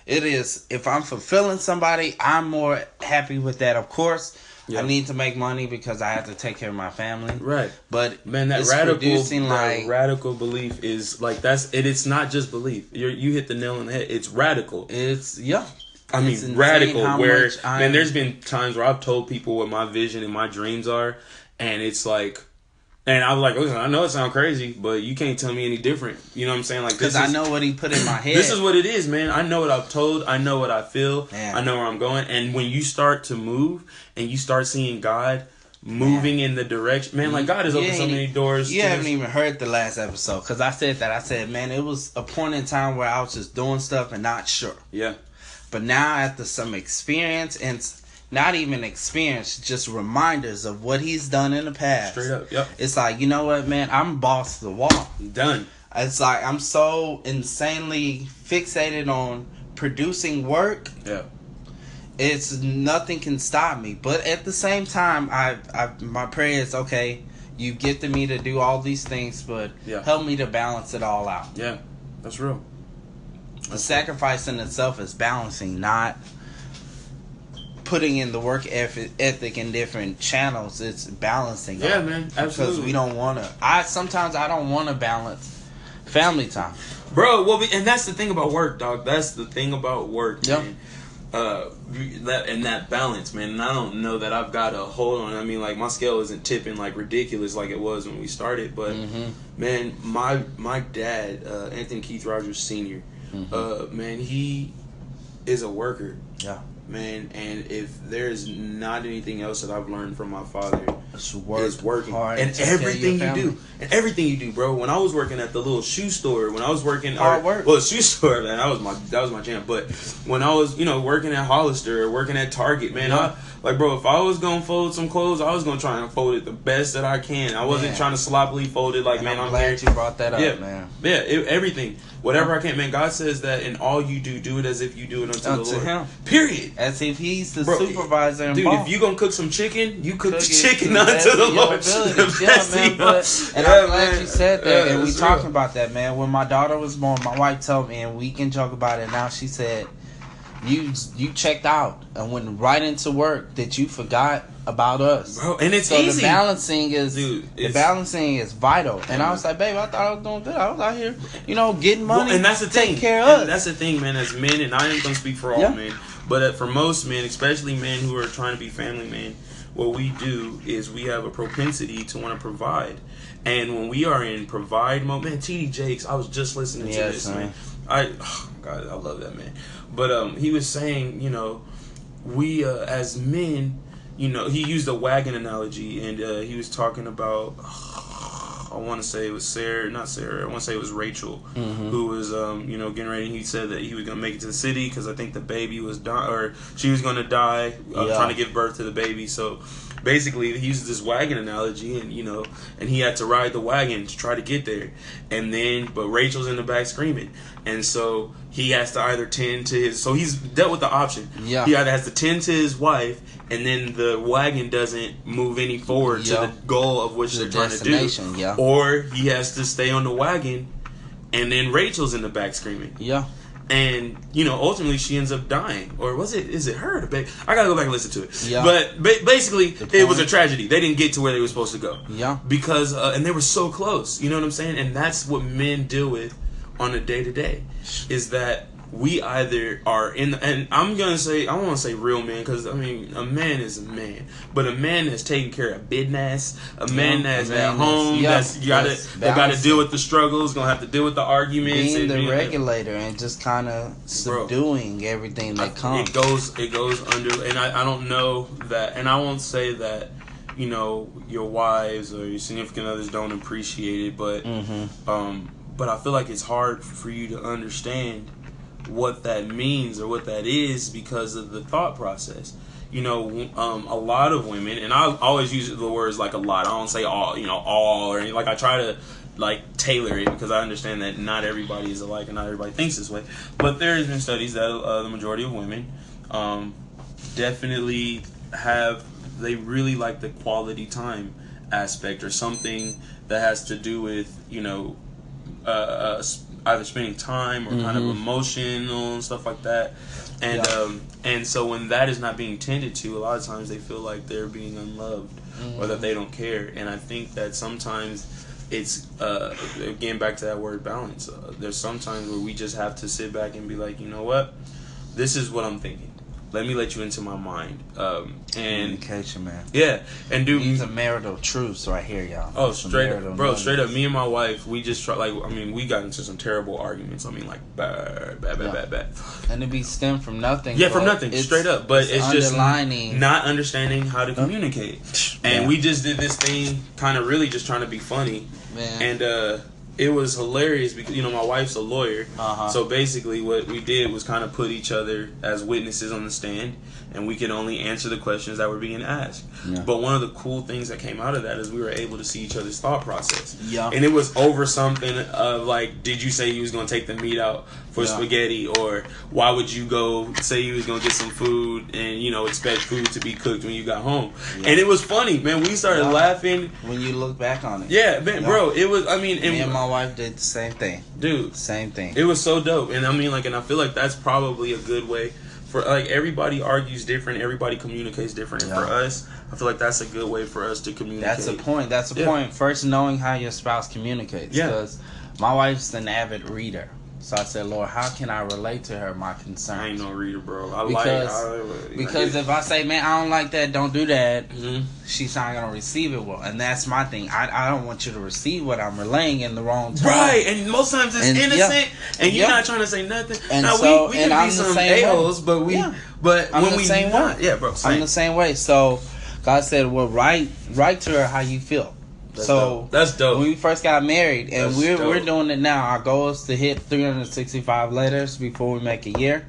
It is, if I'm fulfilling somebody, I'm more happy with that. Of course, I need to make money because I have to take care of my family. Right. But man, that radical belief is like it's not just belief. You hit the nail on the head. It's radical. I mean, radical. Where man, there's been times where I've told people what my vision and my dreams are, and it's like. And I was like, listen, I know it sounds crazy, but you can't tell me any different. You know what I'm saying? Like, because I know what he put in my head. This is what it is, man. I know what I've told. I know what I feel. Man. I know where I'm going. And when you start to move and you start seeing God moving in the direction, man, like God has opened so many doors. You haven't even heard the last episode because I said that. I said, man, it was a point in time where I was just doing stuff and not sure. Yeah. But now after some experience and not even experience, just reminders of what he's done in the past. Straight up, yep. It's like, you know what, man? I'm boss to the wall. Done. It's like I'm so insanely fixated on producing work. Yeah. It's nothing can stop me. But at the same time, my prayer is, okay, you gifted me to do all these things, but help me to balance it all out. Yeah, that's real. The sacrifice in itself is balancing, not putting in the work ethic in different channels. It's balancing. Yeah, man, absolutely. Because we don't want to. Sometimes I don't want to balance family time, bro. Well, and that's the thing about work, dog. That's the thing about work, man. That balance, man. And I don't know that I've got a hold on. I mean, like my scale isn't tipping like ridiculous like it was when we started. But man, my dad, Anthony Keith Rogers Sr. Man, he is a worker. Yeah. Man, and if there's not anything else that I've learned from my father, it's working hard and everything you do, bro. When I was working at the little shoe store, when I was working shoe store, man, that was my jam. But when I was, working at Hollister or working at Target, man, bro, if I was gonna fold some clothes, I was gonna try and fold it the best that I can. I wasn't trying to sloppily fold it like, and man, I'm glad you brought that up, man. Yeah, everything. whatever I can. Man, God says that in all you do it as if you do it unto the Lord. Him. Period. As if He's the supervisor and dude, boss. if you gonna cook some chicken, you cook the chicken unto the Lord. And I'm glad you said that. And we talking about that, man. When my daughter was born, my wife told me, and we can joke about it now. She said, "You checked out and went right into work that you forgot about us, bro." And it's so easy. The balancing is vital. And I was like, "Babe, I thought I was doing good. I was out here, getting money, and that's the thing. Take care of us." That's the thing, man. As men, and I ain't gonna speak for all men, but for most men, especially men who are trying to be family men, what we do is we have a propensity to want to provide. And when we are in provide mode, man, TD Jakes, I was just listening to this, man. God, I love that man. But he was saying, we as men, he used a wagon analogy, and he was talking about, I want to say it was Sarah, not Sarah, I want to say it was Rachel, who was, getting ready. He said that he was going to make it to the city because I think the baby was dying, or she was going to die trying to give birth to the baby. So basically, he uses this wagon analogy, and and he had to ride the wagon to try to get there, but Rachel's in the back screaming, and so he has to either tend to his. So he's dealt with the option. Yeah, he either has to tend to his wife, and then the wagon doesn't move any forward to the goal of which they're trying to do, or he has to stay on the wagon, and then Rachel's in the back screaming. Yeah. And ultimately she ends up dying, or is it her? I gotta go back and listen to it. Yeah. But basically, it was a tragedy. They didn't get to where they were supposed to go. Yeah. Because and they were so close. You know what I'm saying? And that's what men deal with on a day to day. Is that we either are and I'm gonna say, I want to say real man, because a man is a man, but a man that's taking care of business, a man that's at home, that gotta deal with the struggles, gonna have to deal with the arguments, being the regulator and just kind of subduing everything that comes. It goes under, and I don't know that, and I won't say that your wives or your significant others don't appreciate it, but I feel like it's hard for you to understand what that means or what that is because of the thought process. A lot of women, and I always use the words like a lot. I don't say all, all or anything. Like I try to tailor it because I understand that not everybody is alike and not everybody thinks this way. But there has been studies that the majority of women definitely they really like the quality time aspect or something that has to do with either spending time or kind of emotional and stuff like that, and so when that is not being tended to, a lot of times they feel like they're being unloved or that they don't care. And I think that sometimes it's again back to that word balance. There's sometimes where we just have to sit back and be like, you know what, this is what I'm thinking. Let me let you into my mind. And communication, man. Yeah, and these are marital truths right here, y'all. Oh, straight up. Me and my wife, we just we got into some terrible arguments. Bad. And it be stemmed from nothing. Yeah, from nothing, straight up. But it's just not understanding how to communicate. And we just did this thing, kind of really just trying to be funny. Man. And it was hilarious because my wife's a lawyer, so basically what we did was kind of put each other as witnesses on the stand, and we could only answer the questions that were being asked. Yeah. But one of the cool things that came out of that is we were able to see each other's thought process. Yeah. And it was over something of did you say you was gonna take the meat out for spaghetti, or why would you go say you was gonna get some food and expect food to be cooked when you got home? Yeah. And it was funny, man. We started laughing when you look back on it. Yeah, man, bro. It was. Me and my wife did the same thing, dude. Same thing. It was so dope, and and I feel like that's probably a good way for everybody argues different, everybody communicates different, and for us, I feel like that's a good way for us to communicate. That's a point. That's a point. First, knowing how your spouse communicates. Because my wife's an avid reader. So I said, Lord, how can I relate to her my concerns? I ain't no reader, bro. Because if I say, man, I don't like that, don't do that, she's not going to receive it well. And that's my thing. I don't want you to receive what I'm relaying in the wrong tone. Right. And most times it's innocent, and you're not trying to say nothing. And now, so, we can be some a-holes, but but I'm when the we same way. Yeah, bro. I'm the same way. So God said, well, write to her how you feel. That's dope. When we first got married, and we're doing it now. Our goal is to hit 365 letters before we make a year.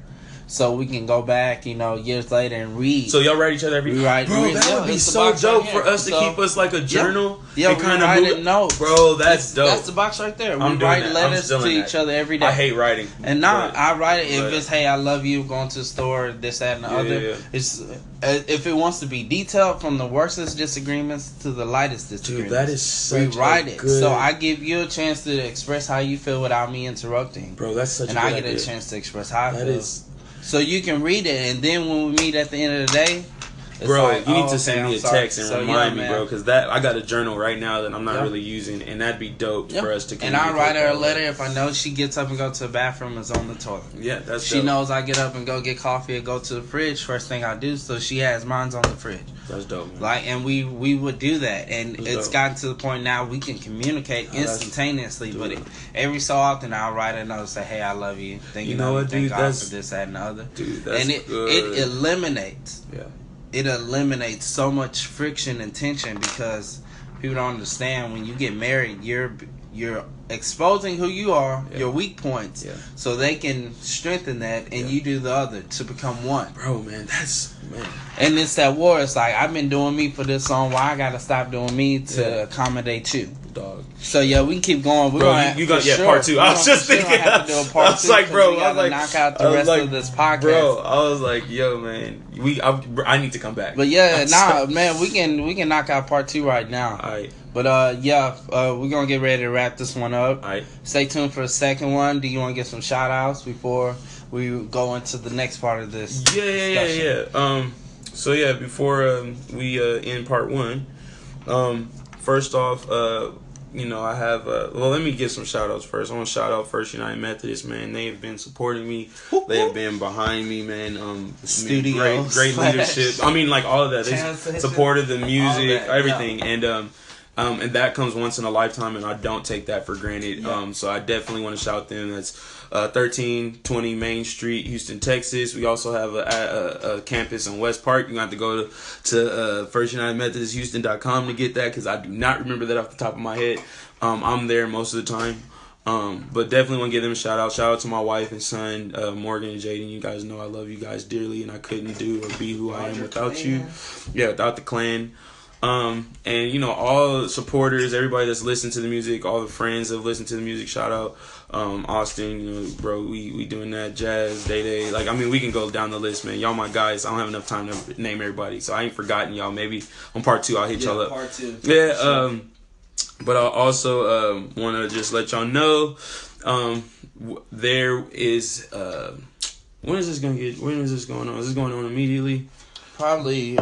so we can go back, years later and read. So y'all write each other every. That would be so dope for us to keep us like a journal. Yeah, we kind write of a note. Bro, that's dope. That's the box right there. We I'm write doing letters to each other every day. I hate writing. And now I write it if it's, hey, I love you, going to the store, this, that, and the other. Yeah. It's if it wants to be detailed from the worstest disagreements to the lightest disagreements. Dude, that is such we write it. good... So I give you a chance to express how you feel without me interrupting. Bro, that's such and a good I get idea. a chance to express how I that feel. Is... So you can read it, and then when we meet at the end of the day, bro, like, you need to send me a text and remind me, man. bro, because I got a journal right now that I'm not really using, and that'd be dope for us to. And I write her a letter if I know she gets up and go to the bathroom and is on the toilet. Yeah, that's. She knows I get up and go get coffee and go to the fridge. First thing I do, so she has mine's on the fridge. That's dope, man. Like, and we would do that, and it's gotten to the point now we can communicate instantaneously. But every so often I'll write a note, say, "Hey, I love you. Thank you know what, dude? Thank God for this, that, and the other." Dude, that's and it eliminates. Yeah. It eliminates so much friction and tension because people don't understand when you get married, you're exposing who you are, your weak points, so they can strengthen that, and you do the other to become one. Bro, man, man. And it's that war. It's like, I've been doing me for this long. Why I gotta stop doing me to accommodate you? Dog. So yeah, we can keep going. You got part two. I was just thinking. Have to do a part I was like, bro, I was like, knock out the rest of this podcast. Bro, I was like, yo, man, I need to come back. But man, we can knock out part 2 right now. All right. But we're gonna get ready to wrap this one up. All right. Stay tuned for the second one. Do you want to get some shout outs before we go into the next part of this? Yeah. So yeah, before we end part 1, first off, I have let me get some shout outs first. I want to shout out First United Methodist, man. They have been supporting me. They have been behind me, man. Studio, great leadership. I mean, like all of that. They supported the music, everything, and that comes once in a lifetime, and I don't take that for granted. So I definitely want to shout them. That's 1320 Main Street, Houston, Texas. We also have a campus in West Park. You're going to have to go to firstunitedmethodisthouston.com to get that, because I do not remember that off the top of my head. I'm there most of the time. But definitely want to give them a shout out. Shout out to my wife and son, Morgan and Jaden. You guys know I love you guys dearly, and I couldn't do or be who I am without you. Yeah, without the clan. And all the supporters, everybody that's listened to the music, all the friends that have listened to the music, shout out Austin, bro, we doing that, Jazz, Day, like, I mean, we can go down the list, man. Y'all my guys. I don't have enough time to name everybody, so I ain't forgotten y'all. Maybe on part 2 I'll hit y'all up. Part 2. Yeah. Sure. But I also want to just let y'all know there is when is this going on? Is this going on immediately? Probably in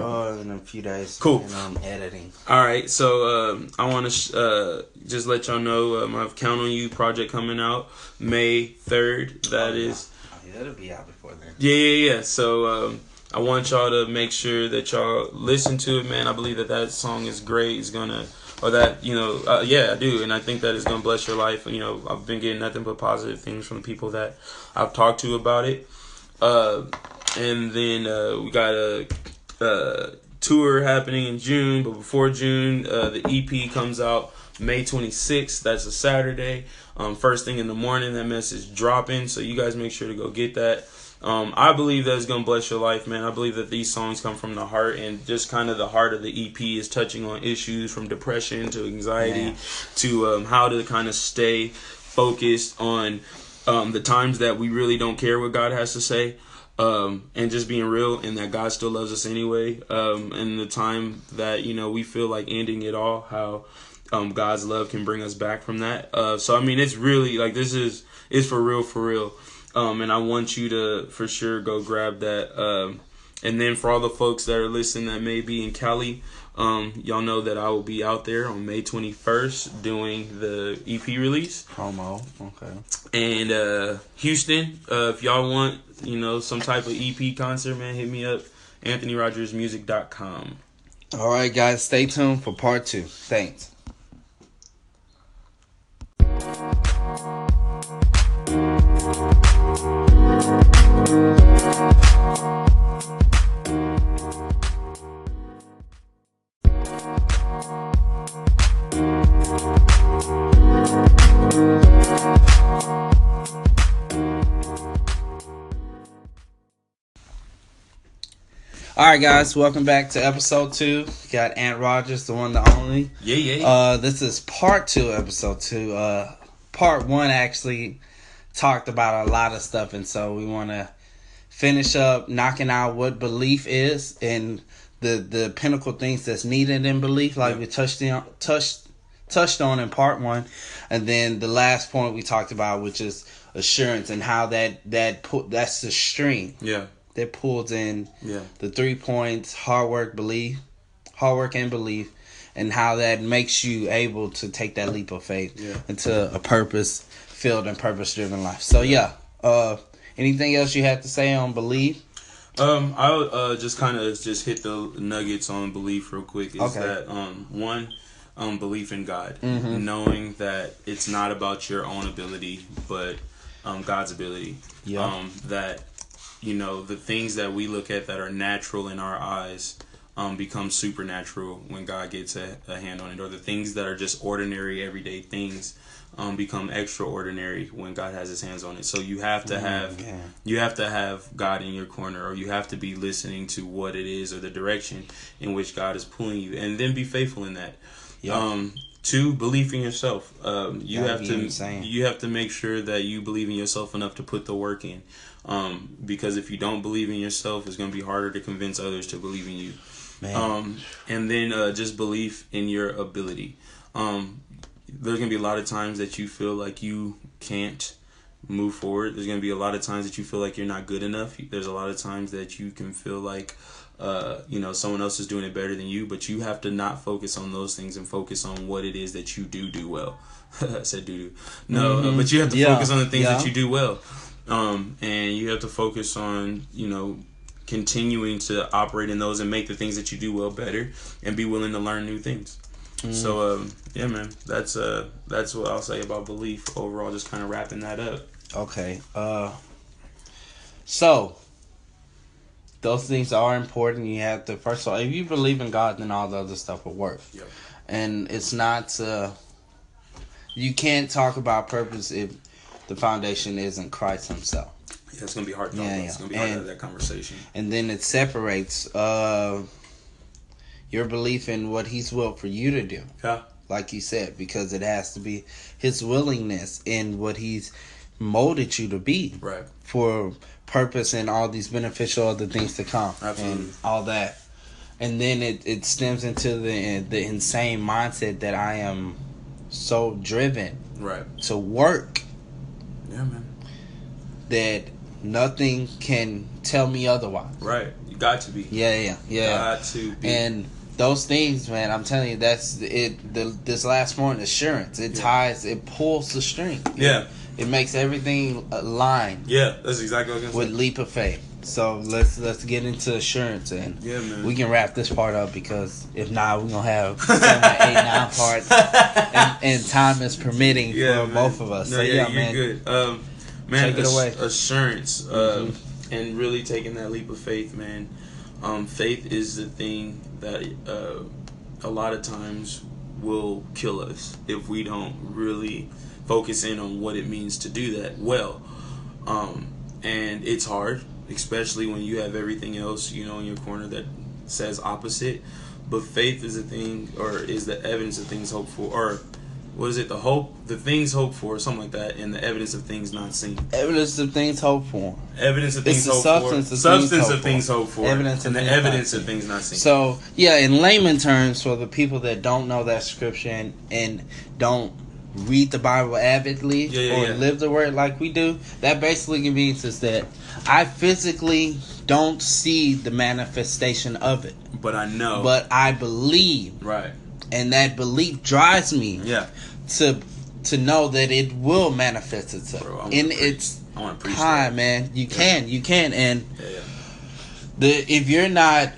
a few days. Cool. And I'm editing. All right, so I want to just let y'all know I have Count on You project coming out May 3rd. It'll be out before then. Yeah. So I want y'all to make sure that y'all listen to it, man. I believe that song is great. It's gonna, I do, and I think that it's gonna bless your life. I've been getting nothing but positive things from the people that I've talked to about it. And then we got a tour happening in June, but before June, the EP comes out May 26th. That's a Saturday. First thing in the morning, that mess is dropping, so you guys make sure to go get that. I believe that it's going to bless your life, man. I believe that these songs come from the heart, and just kind of the heart of the EP is touching on issues from depression to anxiety to how to kind of stay focused on the times that we really don't care what God has to say. And just being real, and that God still loves us anyway. And the time that, we feel like ending it all, how God's love can bring us back from that. So, I mean, it's really, like, it's for real. And I want you to, for sure, go grab that. And then for all the folks that are listening that may be in Cali, y'all know that I will be out there on May 21st doing the EP release. Promo, okay. And Houston, if y'all want, some type of EP concert, man, hit me up, AnthonyRogersMusic.com. All right, guys, stay tuned for part 2. Thanks. Alright guys, welcome back to episode 2. Got Ant Rogers, the one, the only. Yeah. This is part 2, episode 2. Part 1 actually talked about a lot of stuff, and so we want to finish up knocking out what belief is and the pinnacle things that's needed in belief, like we touched on in part 1. And then the last point we talked about, which is assurance, and how that's the string. Yeah. That pulls in the 3 points: hard work and belief, and how that makes you able to take that leap of faith into a purpose-filled and purpose-driven life. So anything else you have to say on belief? I'll just hit the nuggets on belief real quick. That one, belief in God, knowing that it's not about your own ability, but God's ability. That the things that we look at that are natural in our eyes become supernatural when God gets a hand on it, or the things that are just ordinary everyday things become extraordinary when God has his hands on it. So you have to have God in your corner, or you have to be listening to what it is or the direction in which God is pulling you, and then be faithful in that. 2, belief in yourself. You have to make sure that you believe in yourself enough to put the work in. Because if you don't believe in yourself, it's going to be harder to convince others to believe in you. And then just belief in your ability. There's going to be a lot of times that you feel like you can't move forward. There's going to be a lot of times that you feel like you're not good enough. There's a lot of times that you can feel like someone else is doing it better than you, but you have to not focus on those things and focus on what it is that you do well. I said do. No, but you have to focus on the things that you do well. And you have to focus on, continuing to operate in those and make the things that you do well better, and be willing to learn new things. So, man, that's what I'll say about belief overall, just kind of wrapping that up. Okay. So those things are important. You have to, first of all, if you believe in God, then all the other stuff will work. Yep. And it's not, you can't talk about purpose if the foundation isn't Christ himself. Yeah, it's going to be hard to talk about. It's going to be hard to have that conversation. And then it separates your belief in what he's willed for you to do. Yeah. Like you said, because it has to be his willingness in what he's molded you to be. Right. For purpose and all these beneficial other things to come. Absolutely. And all that. And then it stems into the insane mindset that I am so driven to work. Yeah, man. That nothing can tell me otherwise. Right. You got to be. Yeah. Got to be. And those things, man, I'm telling you, that's it. This last point, assurance. It ties, it pulls the string. It makes everything align. Yeah, that's exactly what I was going to say. With leap of faith. So let's get into assurance, and we can wrap this part up, because if not, we're gonna have 7, 8, 9 parts, and time is permitting for both of us. No, so you're man, good. Man, take it away. Assurance, and really taking that leap of faith, man. Faith is the thing that a lot of times will kill us if we don't really focus in on what it means to do that well. And it's hard, especially when you have everything else, in your corner that says opposite. But faith is a thing, or is the evidence of things hoped for, or what is it? The things hoped for, or something like that, and the evidence of things not seen. Evidence of things hoped for. Evidence of things hoped for. Substance of things hoped for. Evidence and the evidence of things not seen. So, in layman terms, for the people that don't know that scripture and don't read the Bible avidly or live the word like we do, that basically means is that I physically don't see the manifestation of it, but I know, but I believe, right? And that belief drives me, to know that it will manifest itself in its time, man. You can, and if you're not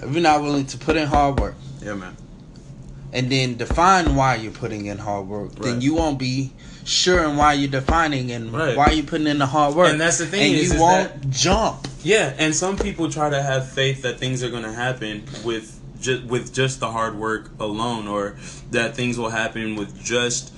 willing to put in hard work, man. And then define why you're putting in hard work, then you won't be sure in why you're defining and why you're putting in the hard work. And that's the thing, and you won't jump. Yeah, and some people try to have faith that things are going to happen with just the hard work alone, or that things will happen with just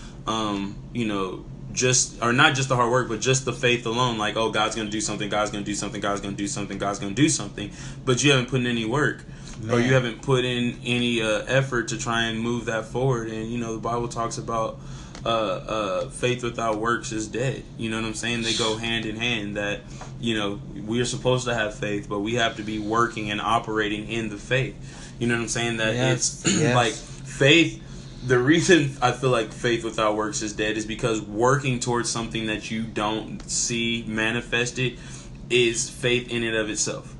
not just the hard work, but just the faith alone. Like, oh, God's going to do something, God's going to do something, God's going to do something, God's going to do something. But you haven't put in any work. Man. Or you haven't put in any effort to try and move that forward. And, the Bible talks about faith without works is dead. You know what I'm saying? They go hand in hand. That, we are supposed to have faith, but we have to be working and operating in the faith. You know what I'm saying? That it's like faith. The reason I feel like faith without works is dead is because working towards something that you don't see manifested is faith in and of itself.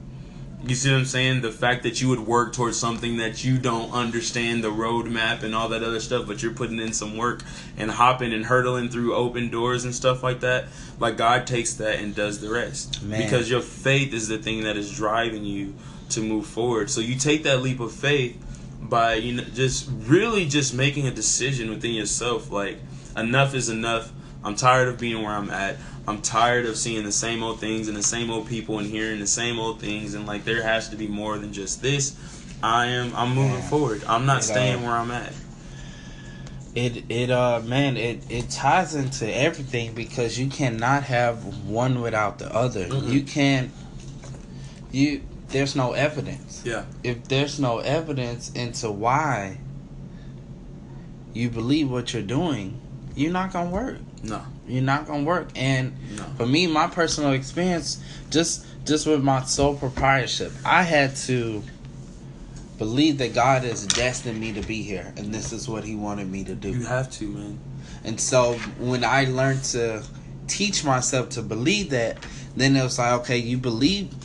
You see what I'm saying? The fact that you would work towards something that you don't understand the roadmap and all that other stuff, but you're putting in some work and hopping and hurtling through open doors and stuff like that. Like, God takes that and does the rest. Man. Because your faith is the thing that is driving you to move forward. So you take that leap of faith by, just making a decision within yourself. Like, enough is enough. I'm tired of being where I'm at. I'm tired of seeing the same old things and the same old people and hearing the same old things, and like, there has to be more than just this. I'm moving forward. I'm not staying where I'm at. It ties into everything, because you cannot have one without the other. Mm-hmm. There's no evidence. Yeah. If there's no evidence into why you believe what you're doing, you're not gonna work. No. You're not gonna work. And for me, my personal experience, just with my sole proprietorship, I had to believe that God has destined me to be here, and this is what He wanted me to do. You have to, man. And so when I learned to teach myself to believe that, then it was like, okay,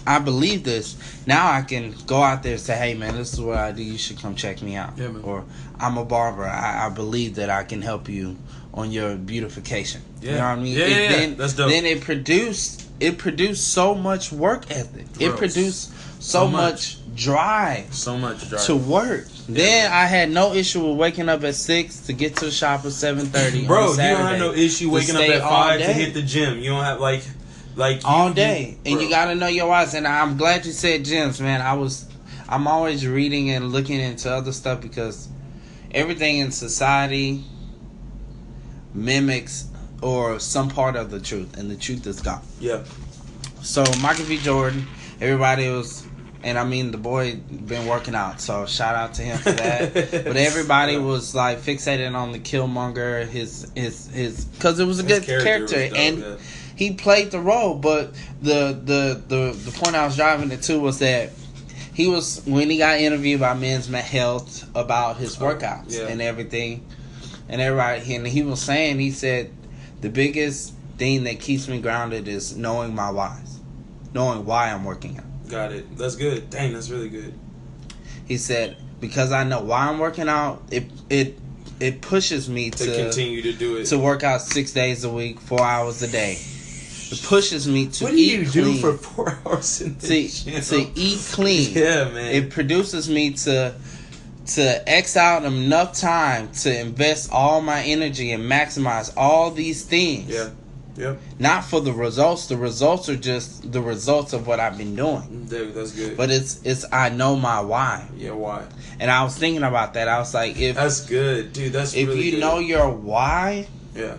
I believe this. Now I can go out there and say, hey, man, this is what I do. You should come check me out. Yeah, man. Or I'm a barber. I believe that I can help you on your beautification. Yeah. You know what I mean? Yeah. That's dope. Then it produced so much work ethic. It produced so much drive. So much drive. To work. Yeah. Then I had no issue with waking up at 6 to get to the shop at 7:30. Bro, you don't have no issue waking up at 5 to hit the gym. You don't have like all day. And you gotta know your whys. And I'm glad you said gyms, man. I'm always reading and looking into other stuff, because everything in society mimics or some part of the truth, and the truth is God. Yeah. So Michael B. Jordan, everybody was, and I mean, the boy been working out, so shout out to him for that. But everybody was like fixated on the Killmonger, his because it was a good character, and he played the role. But the point I was driving it to was that he was, when he got interviewed by Men's Health about his workouts and everything, and everybody, and he was saying, he said, the biggest thing that keeps me grounded is knowing my whys, knowing why I'm working out. Got it. That's good. Dang, that's really good. He said, because I know why I'm working out, it pushes me to continue to do it, to work out 6 days a week, 4 hours a day. It pushes me to eat clean. What do you do for 4 hours in the gym? To eat clean. Yeah, man. It produces me to X out enough time to invest all my energy and maximize all these things. Yeah. Yep. Not for the results. The results are just the results of what I've been doing. Dude, that's good. But it's I know my why. Yeah, why? And I was thinking about that. I was like, that's good, dude. That's if really you good. know your why. Yeah.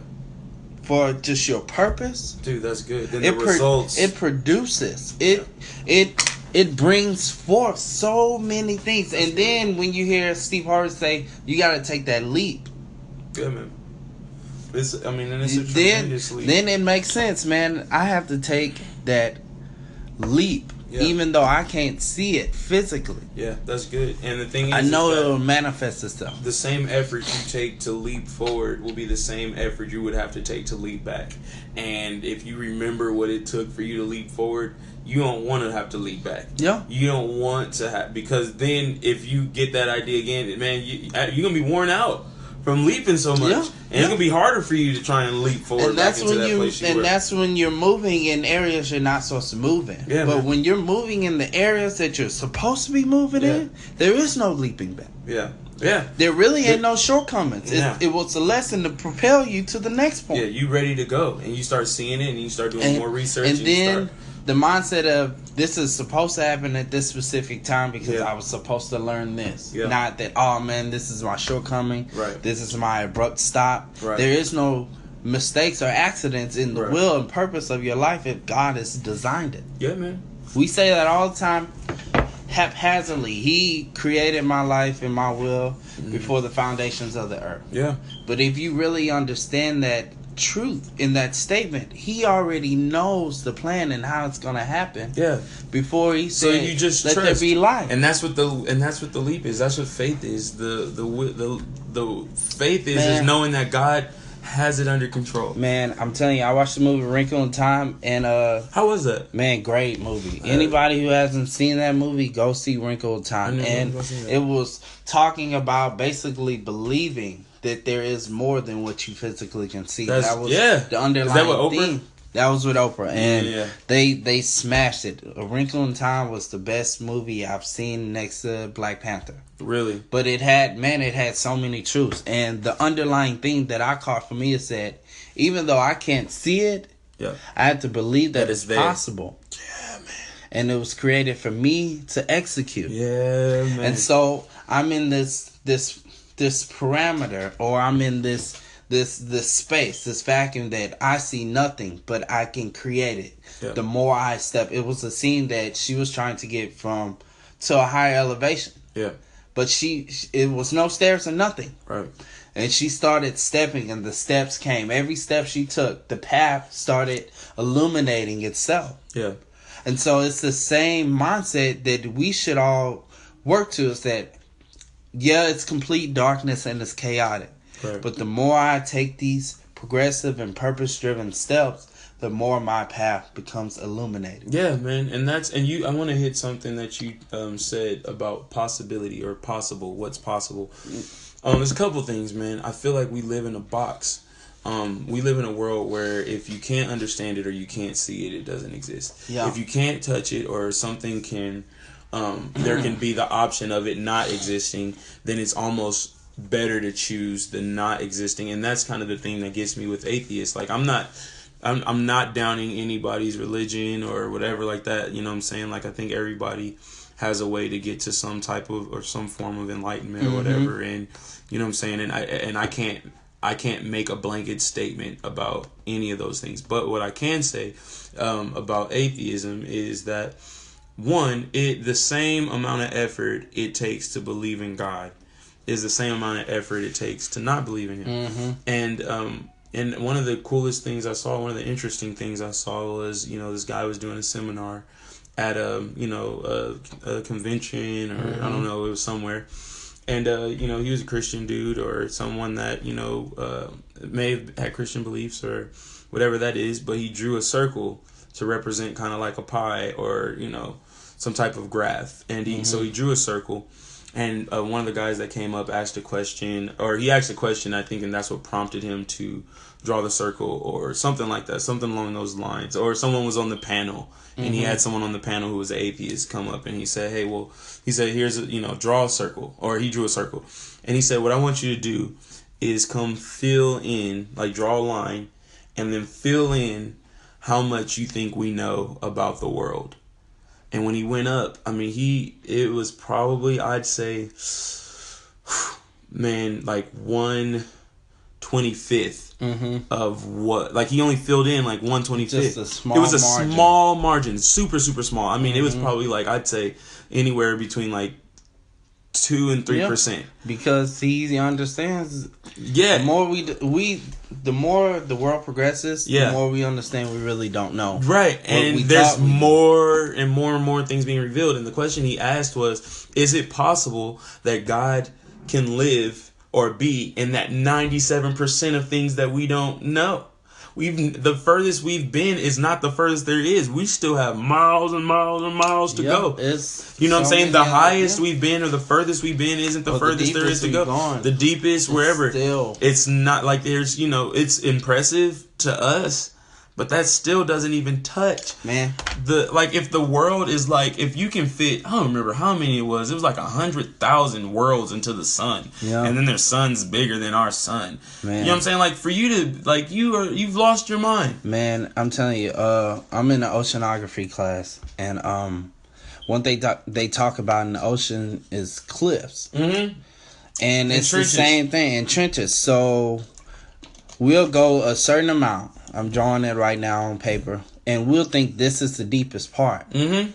For just your purpose, dude, that's good. Then the results, it produces it brings forth so many things. And then when you hear Steve Harvey say, you got to take that leap. Yeah, man. It's a tremendous leap. Then it makes sense, man. I have to take that leap, even though I can't see it physically. Yeah, that's good. And the thing is, I know it will manifest itself. The same effort you take to leap forward will be the same effort you would have to take to leap back. And if you remember what it took for you to leap forward, you don't want to have to leap back. Yeah. You don't want to have, because then if you get that idea again, man, you're going to be worn out from leaping so much. Yeah. And it's going to be harder for you to try and leap forward back into that place you were. And that's when you're moving in areas you're not supposed to move in. Yeah, but when you're moving in the areas that you're supposed to be moving in, there is no leaping back. Yeah. Yeah. There really ain't no shortcomings. Yeah. It was a lesson to propel you to the next point. Yeah, you ready to go. And you start seeing it, and you start doing more research. And then the mindset of, this is supposed to happen at this specific time because I was supposed to learn this. Yeah. Not that, oh man, this is my shortcoming. Right. This is my abrupt stop. Right. There is no mistakes or accidents in the will and purpose of your life if God has designed it. Yeah, man. We say that all the time, haphazardly. He created my life and my will before the foundations of the earth. Yeah. But if you really understand that truth in that statement, he already knows the plan and how it's going to happen. Yeah. Before he said, so you just let trust. there be life. And that's what the leap is. That's what faith is. The faith is knowing that God has it under control. Man, I'm telling you, I watched the movie Wrinkle in Time, and how was that? Man, great movie. Anybody who hasn't seen that movie, go see Wrinkle in Time. And it was talking about basically believing that there is more than what you physically can see. That was the underlying Is that what Oprah? theme. That was with Oprah, and they smashed it. A Wrinkle in Time was the best movie I've seen next to Black Panther. Really? But it had so many truths. And the underlying theme that I caught for me is that even though I can't see it, I have to believe that it's possible. Yeah, man. And it was created for me to execute. Yeah, man. And so I'm in this parameter, or I'm in this space, this vacuum that I see nothing, but I can create it. Yeah. The more I step, it was a scene that she was trying to get to a higher elevation. Yeah. But it was no stairs or nothing. Right. And she started stepping, and the steps came. Every step she took, the path started illuminating itself. Yeah. And so it's the same mindset that we should all work to, is that, it's complete darkness and it's chaotic. Right. But the more I take these progressive and purpose-driven steps, the more my path becomes illuminated. Yeah, man, and I want to hit something that you said about possibility or possible. What's possible? There's a couple things, man. I feel like we live in a box. We live in a world where if you can't understand it or you can't see it, it doesn't exist. Yeah. If you can't touch it or something can, there can be the option of it not existing, then it's almost better to choose the not existing. And that's kind of the thing that gets me with atheists. Like, I'm not downing anybody's religion or whatever like that. You know what I'm saying? Like, I think everybody has a way to get to some type of or some form of enlightenment or whatever. And you know what I'm saying? And I can't make a blanket statement about any of those things. But what I can say about atheism is that, one, the same amount of effort it takes to believe in God is the same amount of effort it takes to not believe in him. And one of the coolest things I saw, one of the interesting things I saw was, this guy was doing a seminar at a convention, or I don't know, it was somewhere. And, he was a Christian dude or someone that, may have had Christian beliefs or whatever that is, but he drew a circle to represent kind of like a pie or, some type of graph. And so he drew a circle. And one of the guys that came up asked a question, or he asked a question, I think, and that's what prompted him to draw the circle or something like that, something along those lines. Or someone was on the panel, and he had someone on the panel who was an atheist come up, and he said, here's draw a circle, or he drew a circle. And he said, what I want you to do is come fill in, like draw a line, and then fill in how much you think we know about the world. And when he went up, it was probably, I'd say, man, like 1/25 of what, like he only filled in like 1/25. Just a small It was a margin. small margin, super, super small. It was probably like, I'd say anywhere between like 2 and 3%. Because he understands. Yeah. The more the more the world progresses, the more we understand we really don't know. Right. And there's more and more things being revealed. And the question he asked was, is it possible that God can live or be in that 97% of things that we don't know? The furthest we've been is not the furthest there is. We still have miles and miles and miles to go. You know what I'm saying? The highest we've been or the furthest we've been isn't the furthest there is to go. The deepest, wherever. It's not like there's, it's impressive to us, but that still doesn't even touch. Man. If the world is like, if you can fit, I don't remember how many it was like 100,000 worlds into the sun. Yeah. And then their sun's bigger than our sun. Man. You know what I'm saying? Like, for you to, like, you've lost your mind. Man, I'm telling you, I'm in an oceanography class, and one thing they talk about in the ocean is cliffs. Mm-hmm. And it's the same thing in trenches. So we'll go a certain amount. I'm drawing it right now on paper, and we'll think this is the deepest part. Mm-hmm.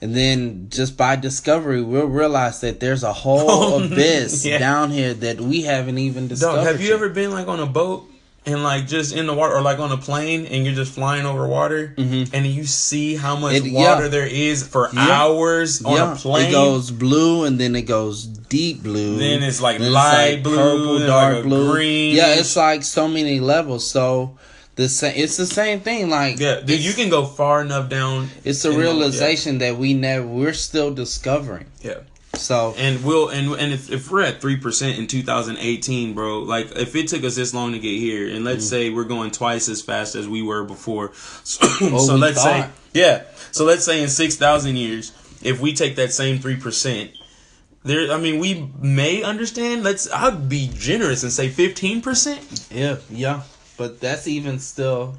And then just by discovery, we'll realize that there's a whole abyss down here that we haven't even discovered. Dog, have you ever been like on a boat and like just in the water, or like on a plane and you're just flying over water, and you see how much water there is for hours on a plane? It goes blue, and then it goes deep blue. Then it's like light blue, purple, dark blue, green. Yeah, it's like so many levels. So it's the same thing. Like, yeah, dude, you can go far enough down. It's a realization that we're still discovering. Yeah. So and if we're at 3% in 2018, bro, like if it took us this long to get here, and let's say we're going twice as fast as we were before, so let's say in 6,000 years, if we take that same 3%, we may understand. I'd be generous and say 15%. Yeah, but that's even still.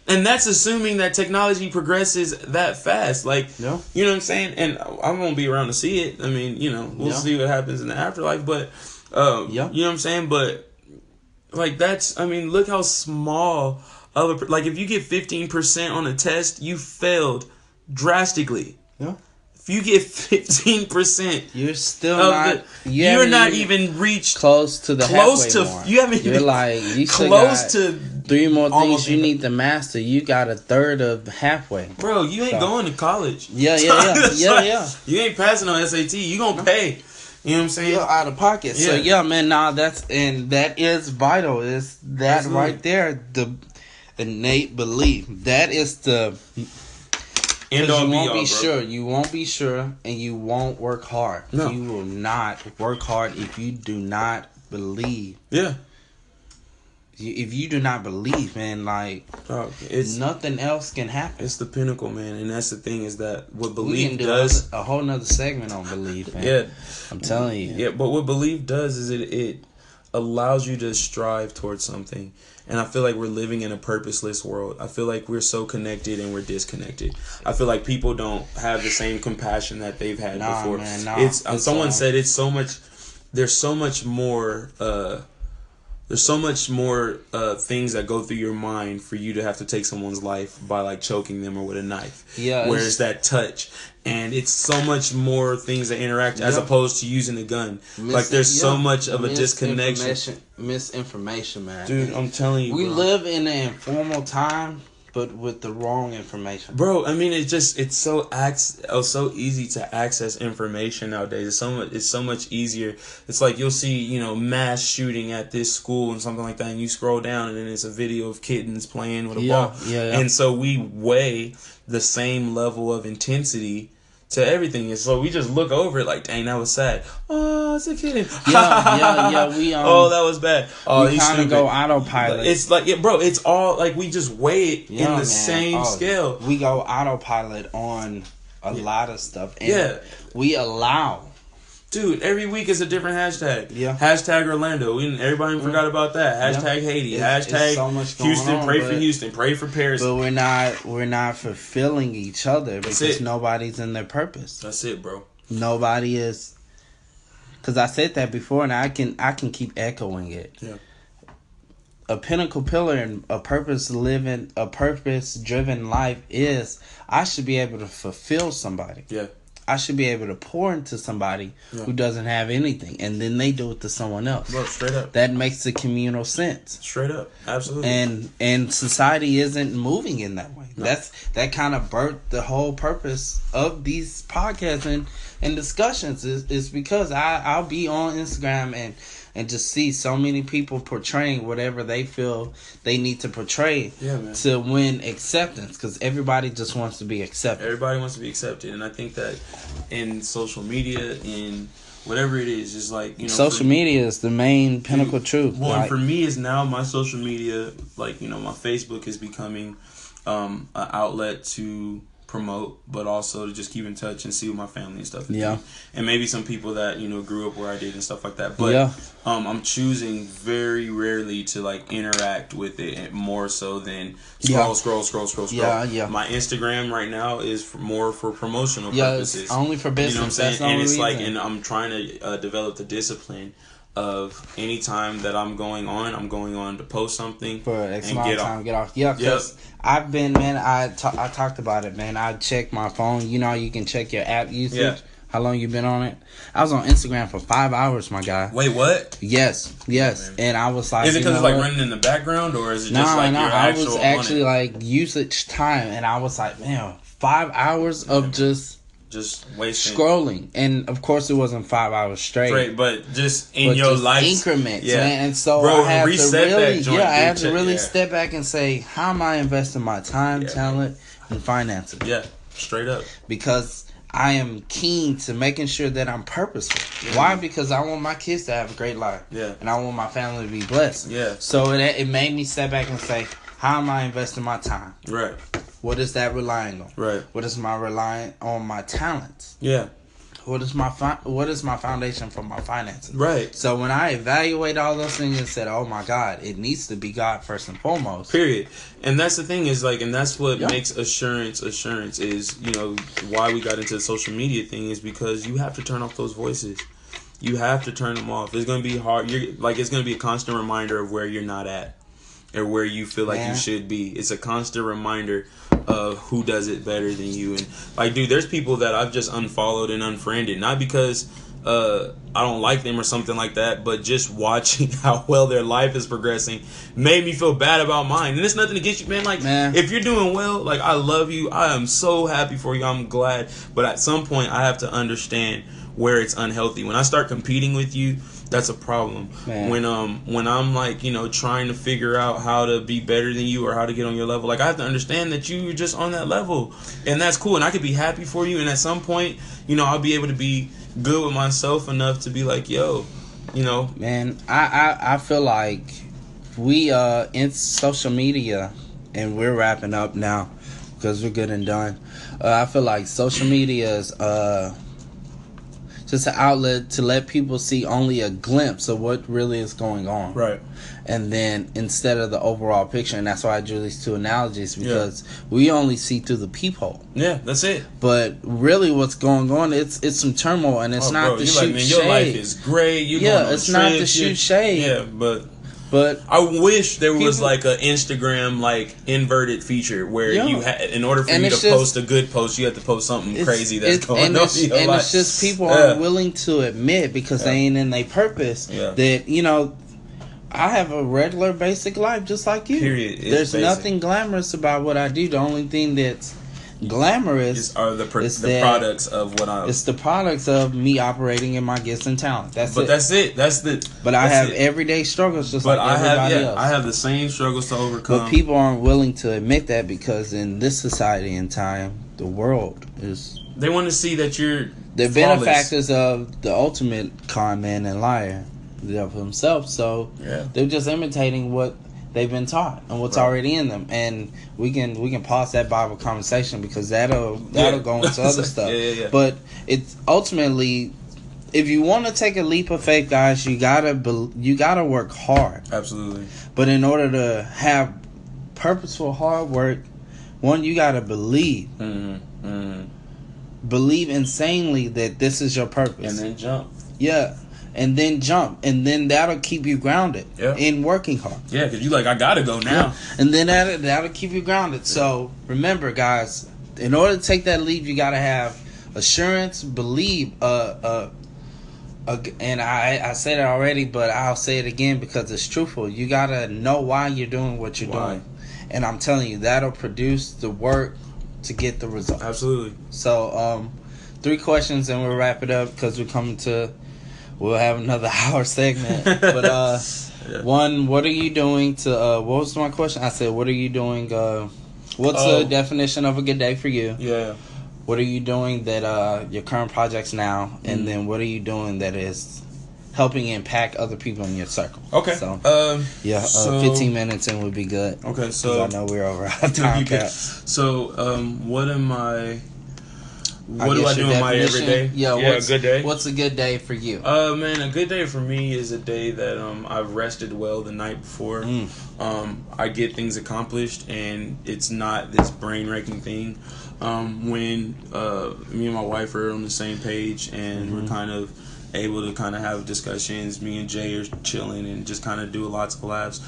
And that's assuming that technology progresses that fast. Like, you know what I'm saying? And I won't be around to see it. I mean, we'll see what happens in the afterlife. But, you know what I'm saying? But, like, look how small of like, if you get 15% on a test, you failed drastically. Yeah. If you get 15%, you're still not. You're not even reached close to the halfway mark. You haven't. You're like you close to 3 more things you need to master. You got a third of halfway. Bro, you ain't going to college. Yeah. You ain't passing on SAT. You gonna pay. You know what I'm saying? You're out of pocket. Yeah. So man, that is vital. Is that Absolutely. Right there? The innate belief. That is the. You won't be sure. You won't be sure, and you won't work hard. No. You will not work hard if you do not believe. Yeah. If you do not believe, man, like nothing else can happen. It's the pinnacle, man, and that's the thing is that what belief does. A whole nother segment on belief, man. Yeah, I'm telling you. Yeah, but what belief does is it allows you to strive towards something. And I feel like we're living in a purposeless world. I feel like we're so connected and we're disconnected. I feel like people don't have the same compassion that they've had before. Man, someone said it's so much. There's so much more. There's so much more things that go through your mind for you to have to take someone's life by like choking them or with a knife. Yeah. Whereas that touch. And it's so much more things that interact as opposed to using a gun. Like there's so much of a disconnection. Misinformation, man. Dude, I'm telling you, we live in an informal time, but with the wrong information. Bro, I mean, it's so easy to access information nowadays. It's so much easier. It's like you'll see, mass shooting at this school and something like that, and you scroll down and then it's a video of kittens playing with a ball. Yeah. And so we weigh the same level of intensity to everything, and so we just look over it like, dang, that was sad. Oh, it's a kitten. Yeah. We oh, that was bad. Oh, we kind of go autopilot. It's like, bro, it's all like we just weigh it in the same scale. We go autopilot on a lot of stuff. And we allow. Dude, every week is a different hashtag. Yeah. Hashtag Orlando. Everybody forgot about that. Hashtag Haiti. Hashtag so much Houston. Pray for Houston. Pray for Paris. But we're not fulfilling each other because nobody's in their purpose. That's it, bro. Nobody is. Because I said that before, and I can keep echoing it. Yeah. A pinnacle pillar in a purpose-driven life is I should be able to fulfill somebody. Yeah. I should be able to pour into somebody who doesn't have anything, and then they do it to someone else. Bro, straight up. That makes the communal sense. Straight up, absolutely. And society isn't moving in that way. No. That kind of birthed the whole purpose of these podcasts and discussions is because I'll be on Instagram and just see so many people portraying whatever they feel they need to portray to win acceptance, because everybody just wants to be accepted. Everybody wants to be accepted, and I think that in social media, in whatever it is like, social media is the main pinnacle truth. Well, like, for me is now my social media, like, my Facebook is becoming an outlet to promote, but also to just keep in touch and see what my family and stuff is doing. And maybe some people that grew up where I did and stuff like that, but I'm choosing very rarely to like interact with it more so than scroll. My Instagram right now is more for promotional purposes. It's only for business. You know what I'm saying? And it's like, and I'm trying to develop the discipline of any time that I'm going on to post something for X amount of time, get off. Yeah, because I've been, man, I talked about it, man. I checked my phone. You know, you can check your app usage. Yeah. How long you been on it? I was on Instagram for 5 hours, my guy. Wait, what? Yes. And I was like, is it because it's like running in the background, or is it just like your actual? I was actually like usage time, and I was like, man, 5 hours of just wasting scrolling. And of course it wasn't 5 hours straight, but just in your life increments, man. And so I had to really step back and say, how am I investing my time, talent, and finances? Yeah, straight up. Because I am keen to making sure that I'm purposeful. Yeah. Why? Because I want my kids to have a great life. Yeah. And I want my family to be blessed. Yeah. So it made me step back and say, how am I investing my time? Right. What is that relying on? Right. What is my relying on my talents? Yeah. What is my foundation for my finances? Right. So when I evaluate all those things and said, oh my God, it needs to be God first and foremost. Period. And that's the thing is like, and that's what makes assurance is, you know, why we got into the social media thing is because you have to turn off those voices. You have to turn them off. It's going to be hard. It's going to be a constant reminder of where you're not at or where you feel like you should be. It's a constant reminder of who does it better than you. And like, dude, there's people that I've just unfollowed and unfriended, not because I don't like them or something like that, but just watching how well their life is progressing made me feel bad about mine. And it's nothing against you, man. Like, if you're doing well, like, I love you. I am so happy for you. I'm glad. But at some point, I have to understand where it's unhealthy. When I start competing with you, that's a problem. Man. When I'm like, you know, trying to figure out how to be better than you or how to get on your level, like, I have to understand that you're just on that level, and that's cool. And I could be happy for you. And at some point, you know, I'll be able to be good with myself enough to be like, yo, you know, man, I feel like we in social media, and we're wrapping up now because we're good and done. I feel like social media is just an outlet to let people see only a glimpse of what really is going on. Right. And then instead of the overall picture, and that's why I drew these two analogies, because we only see through the peephole. Yeah, that's it. But really what's going on, it's some turmoil, and it's not to shoot shade. Your life is great. It's not to shoot shade. Yeah, but I wish there was like an Instagram like inverted feature where you had, in order for you to post a good post, you have to post something crazy that's going on. And it's just people aren't willing to admit, because they ain't in their purpose, that, you know, I have a regular basic life just like you. Period. There's nothing glamorous about what I do. The only thing that's glamorous are the products of what I'm. It's the products of me operating in my gifts and talent. That's it. But I have everyday struggles just like everybody else. I have the same struggles to overcome. But people aren't willing to admit that, because in this society and time, the world is. They want to see that you're. The benefactors of the ultimate con man and liar, of himself. So they're just imitating what they've been taught and what's already in them, and we can pause that Bible conversation, because that'll go into other stuff. But it's ultimately, if you want to take a leap of faith, guys, you gotta work hard. Absolutely. But in order to have purposeful hard work, one, you gotta believe. Believe insanely that this is your purpose, and then jump. And then jump, and then that'll keep you grounded in working hard. Yeah, because you like, I gotta go now. And then that'll keep you grounded. So remember, guys, in order to take that leap, you gotta have assurance, believe. And I said it already, but I'll say it again because it's truthful. You gotta know why you're doing what you're doing, and I'm telling you, that'll produce the work to get the result. Absolutely. So, 3 questions, and we'll wrap it up because we're coming to. We'll have another hour segment. But one, what are you doing to what was my question? I said, what are you doing, what's the definition of a good day for you? Yeah. What are you doing that your current projects now, and then what are you doing that is helping impact other people in your circle? Okay. So 15 minutes in would be good. Okay, so I know we're over our time cap. So what am I? What do I do in my everyday? A good day. What's a good day for you? Man, a good day for me is a day that I've rested well the night before. I get things accomplished, and it's not this brain wrecking thing. When me and my wife are on the same page, and we're kind of able to kind of have discussions. Me and Jay are chilling and just kind of do lots of laughs.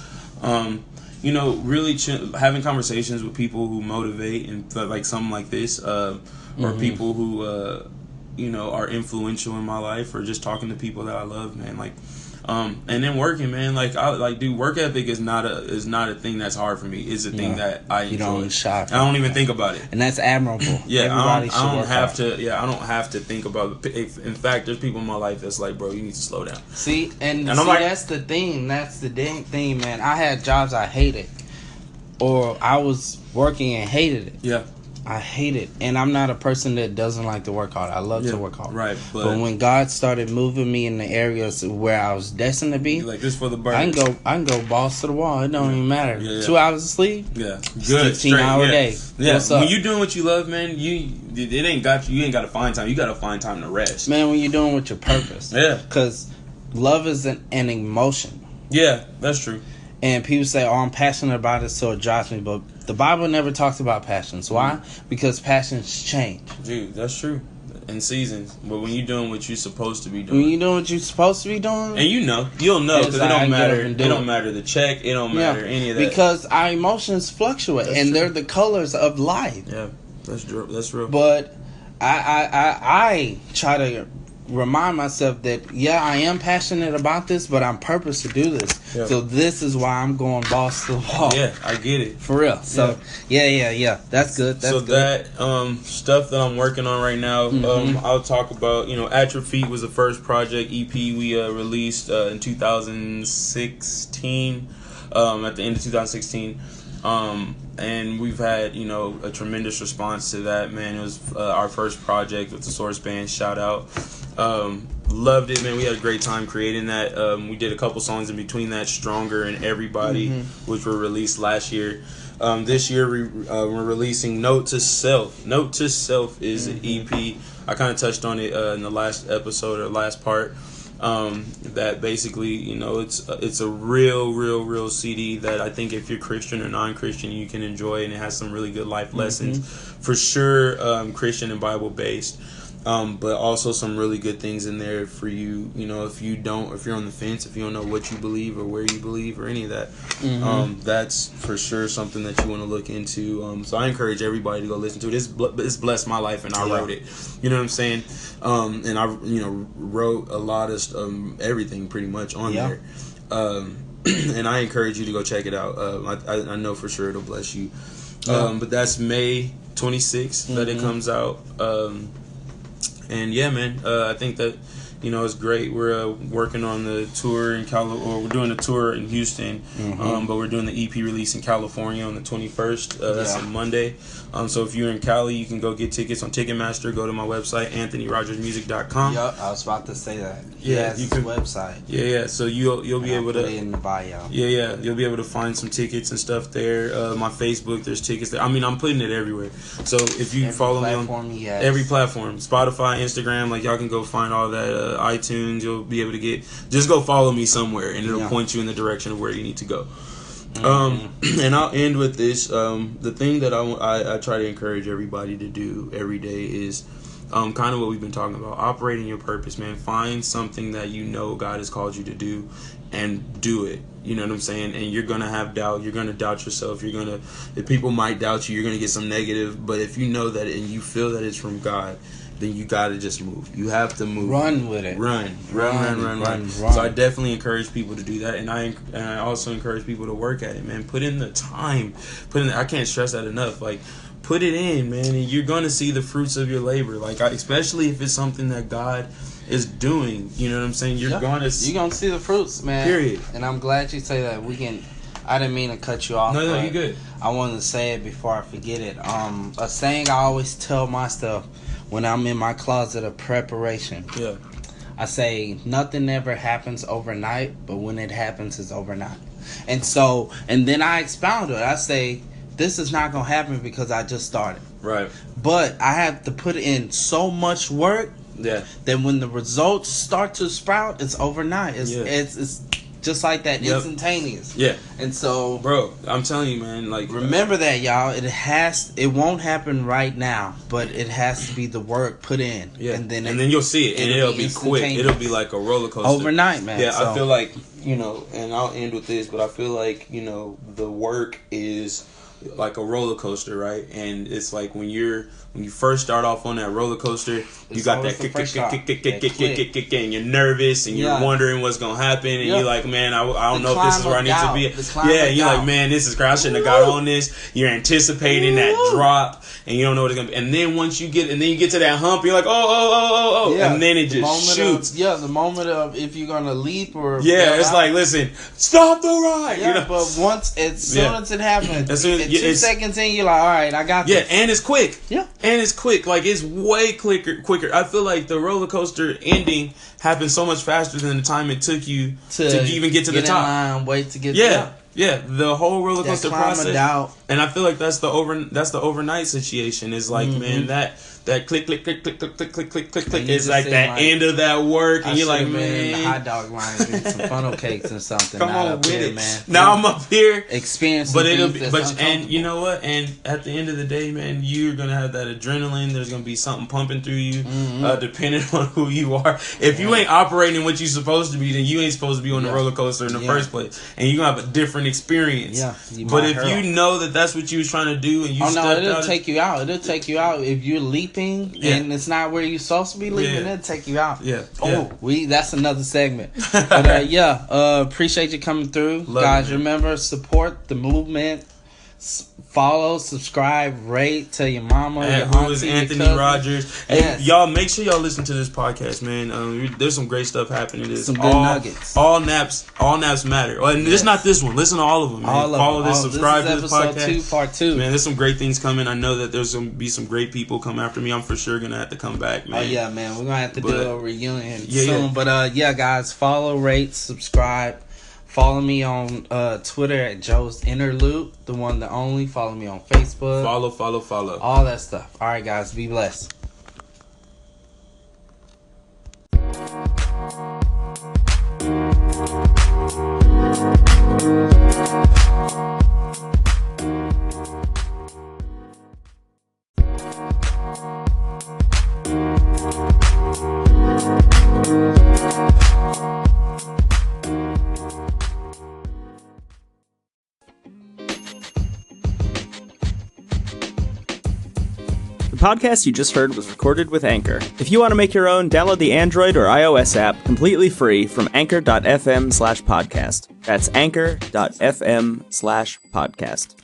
Really having conversations with people who motivate and like something like this, or people who are influential in my life, or just talking to people that I love, man. Like, and then working, man. Like, work ethic is not a thing that's hard for me. It's a thing that I enjoy. I don't even think about it, and that's admirable. Yeah, I don't have to. Yeah, I don't have to think about it. In fact, there's people in my life that's like, bro, you need to slow down. And I'm like, that's the thing. That's the dang thing, man. I had jobs I hated, or I was working and hated it. Yeah. I hate it, and I'm not a person that doesn't like to work hard. I love to work hard. Right, but when God started moving me in the areas where I was destined to be, like this for the bird. I can go balls to the wall. It don't even matter. Yeah. 2 hours of sleep. Yeah, good. 15-hour day. Yeah, when you doing what you love, man, you ain't got to find time. You got to find time to rest, man. When you're doing with your purpose. Yeah, because love is an emotion. Yeah, that's true. And people say, "Oh, I'm passionate about it, so it drives me." But the Bible never talks about passions. Why? Because passions change. Dude, that's true. In seasons. But when you're doing what you're supposed to be doing. When you're doing what you're supposed to be doing. And you'll know. Because it don't matter. It don't matter the check. It don't matter any of that. Because our emotions fluctuate. That's true. They're the colors of life. Yeah. That's real. But I try to remind myself that I am passionate about this, but I'm purpose to do this. Yeah. So this is why I'm going balls to the wall. Yeah, I get it. For real. So yeah. That's good. That's good. That stuff that I'm working on right now, I'll talk about. At Your Feet was the first project EP we released in 2016. At the end of 2016. And we've had, a tremendous response to that, man. It was our first project with the Source Band. Shout out. Loved it, man. We had a great time creating that. We did a couple songs in between that, Stronger and Everybody, which were released last year. This year we're releasing Note to Self. Note to Self is an EP. I kind of touched on it in the last episode or last part. That basically, it's a real CD that I think if you're Christian or non-Christian, you can enjoy, and it has some really good life lessons. For sure, Christian and Bible based. But also some really good things in there for you. If you're on the fence, if you don't know what you believe or where you believe or any of that, that's for sure something that you want to look into. So I encourage everybody to go listen to it. It's blessed my life, and I wrote it. You know what I'm saying? And I, wrote a lot of everything pretty much on there. And I encourage you to go check it out. I know for sure it'll bless you. But that's May 26th that it comes out. And yeah, man, I think that it's great. We're working on the tour in we're doing a tour in Houston, but we're doing the EP release in California on the 21st. That's on Monday. So if you're in Cali, you can go get tickets on Ticketmaster. Go to my website, AnthonyRogersMusic.com. Yep, I was about to say that. Yeah, you can website. Yeah. So you'll be able to put it in the bio. Yeah. You'll be able to find some tickets and stuff there. My Facebook, there's tickets there. I mean, I'm putting it everywhere. So if you follow me on every platform, Spotify, Instagram, like y'all can go find all that. iTunes, you'll be able to just go follow me somewhere, and it'll point you in the direction of where you need to go. And I'll end with this. The thing that I try to encourage everybody to do every day is kind of what we've been talking about. Operating your purpose, man. Find something that God has called you to do, and do it. You know what I'm saying? And you're gonna have doubt. You're gonna doubt yourself. If people might doubt you, you're gonna get some negative. But if you know that and you feel that it's from God, then you gotta just move. You have to move. Run with it. Run. So I definitely encourage people to do that, and I also encourage people to work at it, man. Put in the time. I can't stress that enough. Like, put it in, man, and you're gonna see the fruits of your labor. Like, especially if it's something that God is doing. You know what I'm saying? You're gonna see the fruits, man. Period. And I'm glad you say that. I didn't mean to cut you off. No, you're good. I wanted to say it before I forget it. A saying I always tell myself when I'm in my closet of preparation. Yeah. I say nothing ever happens overnight, but when it happens, it's overnight. And then I expound it. I say, this is not going to happen because I just started. Right. But I have to put in so much work that when the results start to sprout, it's overnight. It's just like that, Yep. instantaneous. Yeah. And so, bro, I'm telling you, man. Like, remember that, y'all. It won't happen right now, but it has to be the work put in. Yeah. And then you'll see it, and it'll be quick. It'll be like a roller coaster overnight, man. Yeah, so. I feel like, you know, and I'll end with this, but I feel like, you know, the work is like a roller coaster, right? And it's like when you first start off on that roller coaster, you got that kick, and you're nervous and you're wondering what's gonna happen, and you're like, man, I don't know if this is where I need to be. Yeah, you're like, man, this is crazy. I shouldn't have got on this. You're anticipating that drop, and you don't know what it's gonna be. And then once you get to that hump, you're like, oh, and then it just shoots. The moment of if you're gonna leap or it's like, listen, stop the ride. Yeah, you know? But as soon as it happens, 2 seconds in, you're like, all right, I got this. Yeah, and it's quick. Yeah. And it's quick. Like, it's way quicker. I feel like the roller coaster ending happened so much faster than the time it took you to even get to the top. Line, wait to get Yeah, the whole roller coaster process. Out. And I feel like that's the overnight situation. Is like, man, that click is like that end of that work, and you're like, man, the hot dog line, some funnel cakes and something. Come on with it, man. Now I'm up here, experiencing, but it'll be, and you know what? And at the end of the day, man, you're gonna have that adrenaline. There's gonna be something pumping through you, depending on who you are. If you ain't operating what you're supposed to be, then you ain't supposed to be on the roller coaster in the first place, and you're gonna have a different experience. Yeah, but if you know that that's what you was trying to do, and you it'll take you out. It'll take you out if you're leaping and it's not where you're supposed to be leaping. It'll take you out. That's another segment. But appreciate you coming through, guys. Remember, support the movement. Follow, subscribe, rate, tell your mama, your who is Anthony Rogers. Yes. And y'all, make sure y'all listen to this podcast, man. There's some great stuff happening. There's some good nuggets. All naps matter. And it's not this one. Listen to all of them, man. Follow this, subscribe to this podcast. 2, part 2. Man, there's some great things coming. I know that there's going to be some great people come after me. I'm for sure going to have to come back, man. Oh, yeah, man. We're going to have to do a reunion soon. But, guys, follow, rate, subscribe. Follow me on Twitter at Joe's Interlude, the one, the only. Follow me on Facebook. Follow. All that stuff. All right, guys. Be blessed. The podcast you just heard was recorded with Anchor. If you want to make your own, download the Android or iOS app completely free from anchor.fm/podcast. That's anchor.fm/podcast.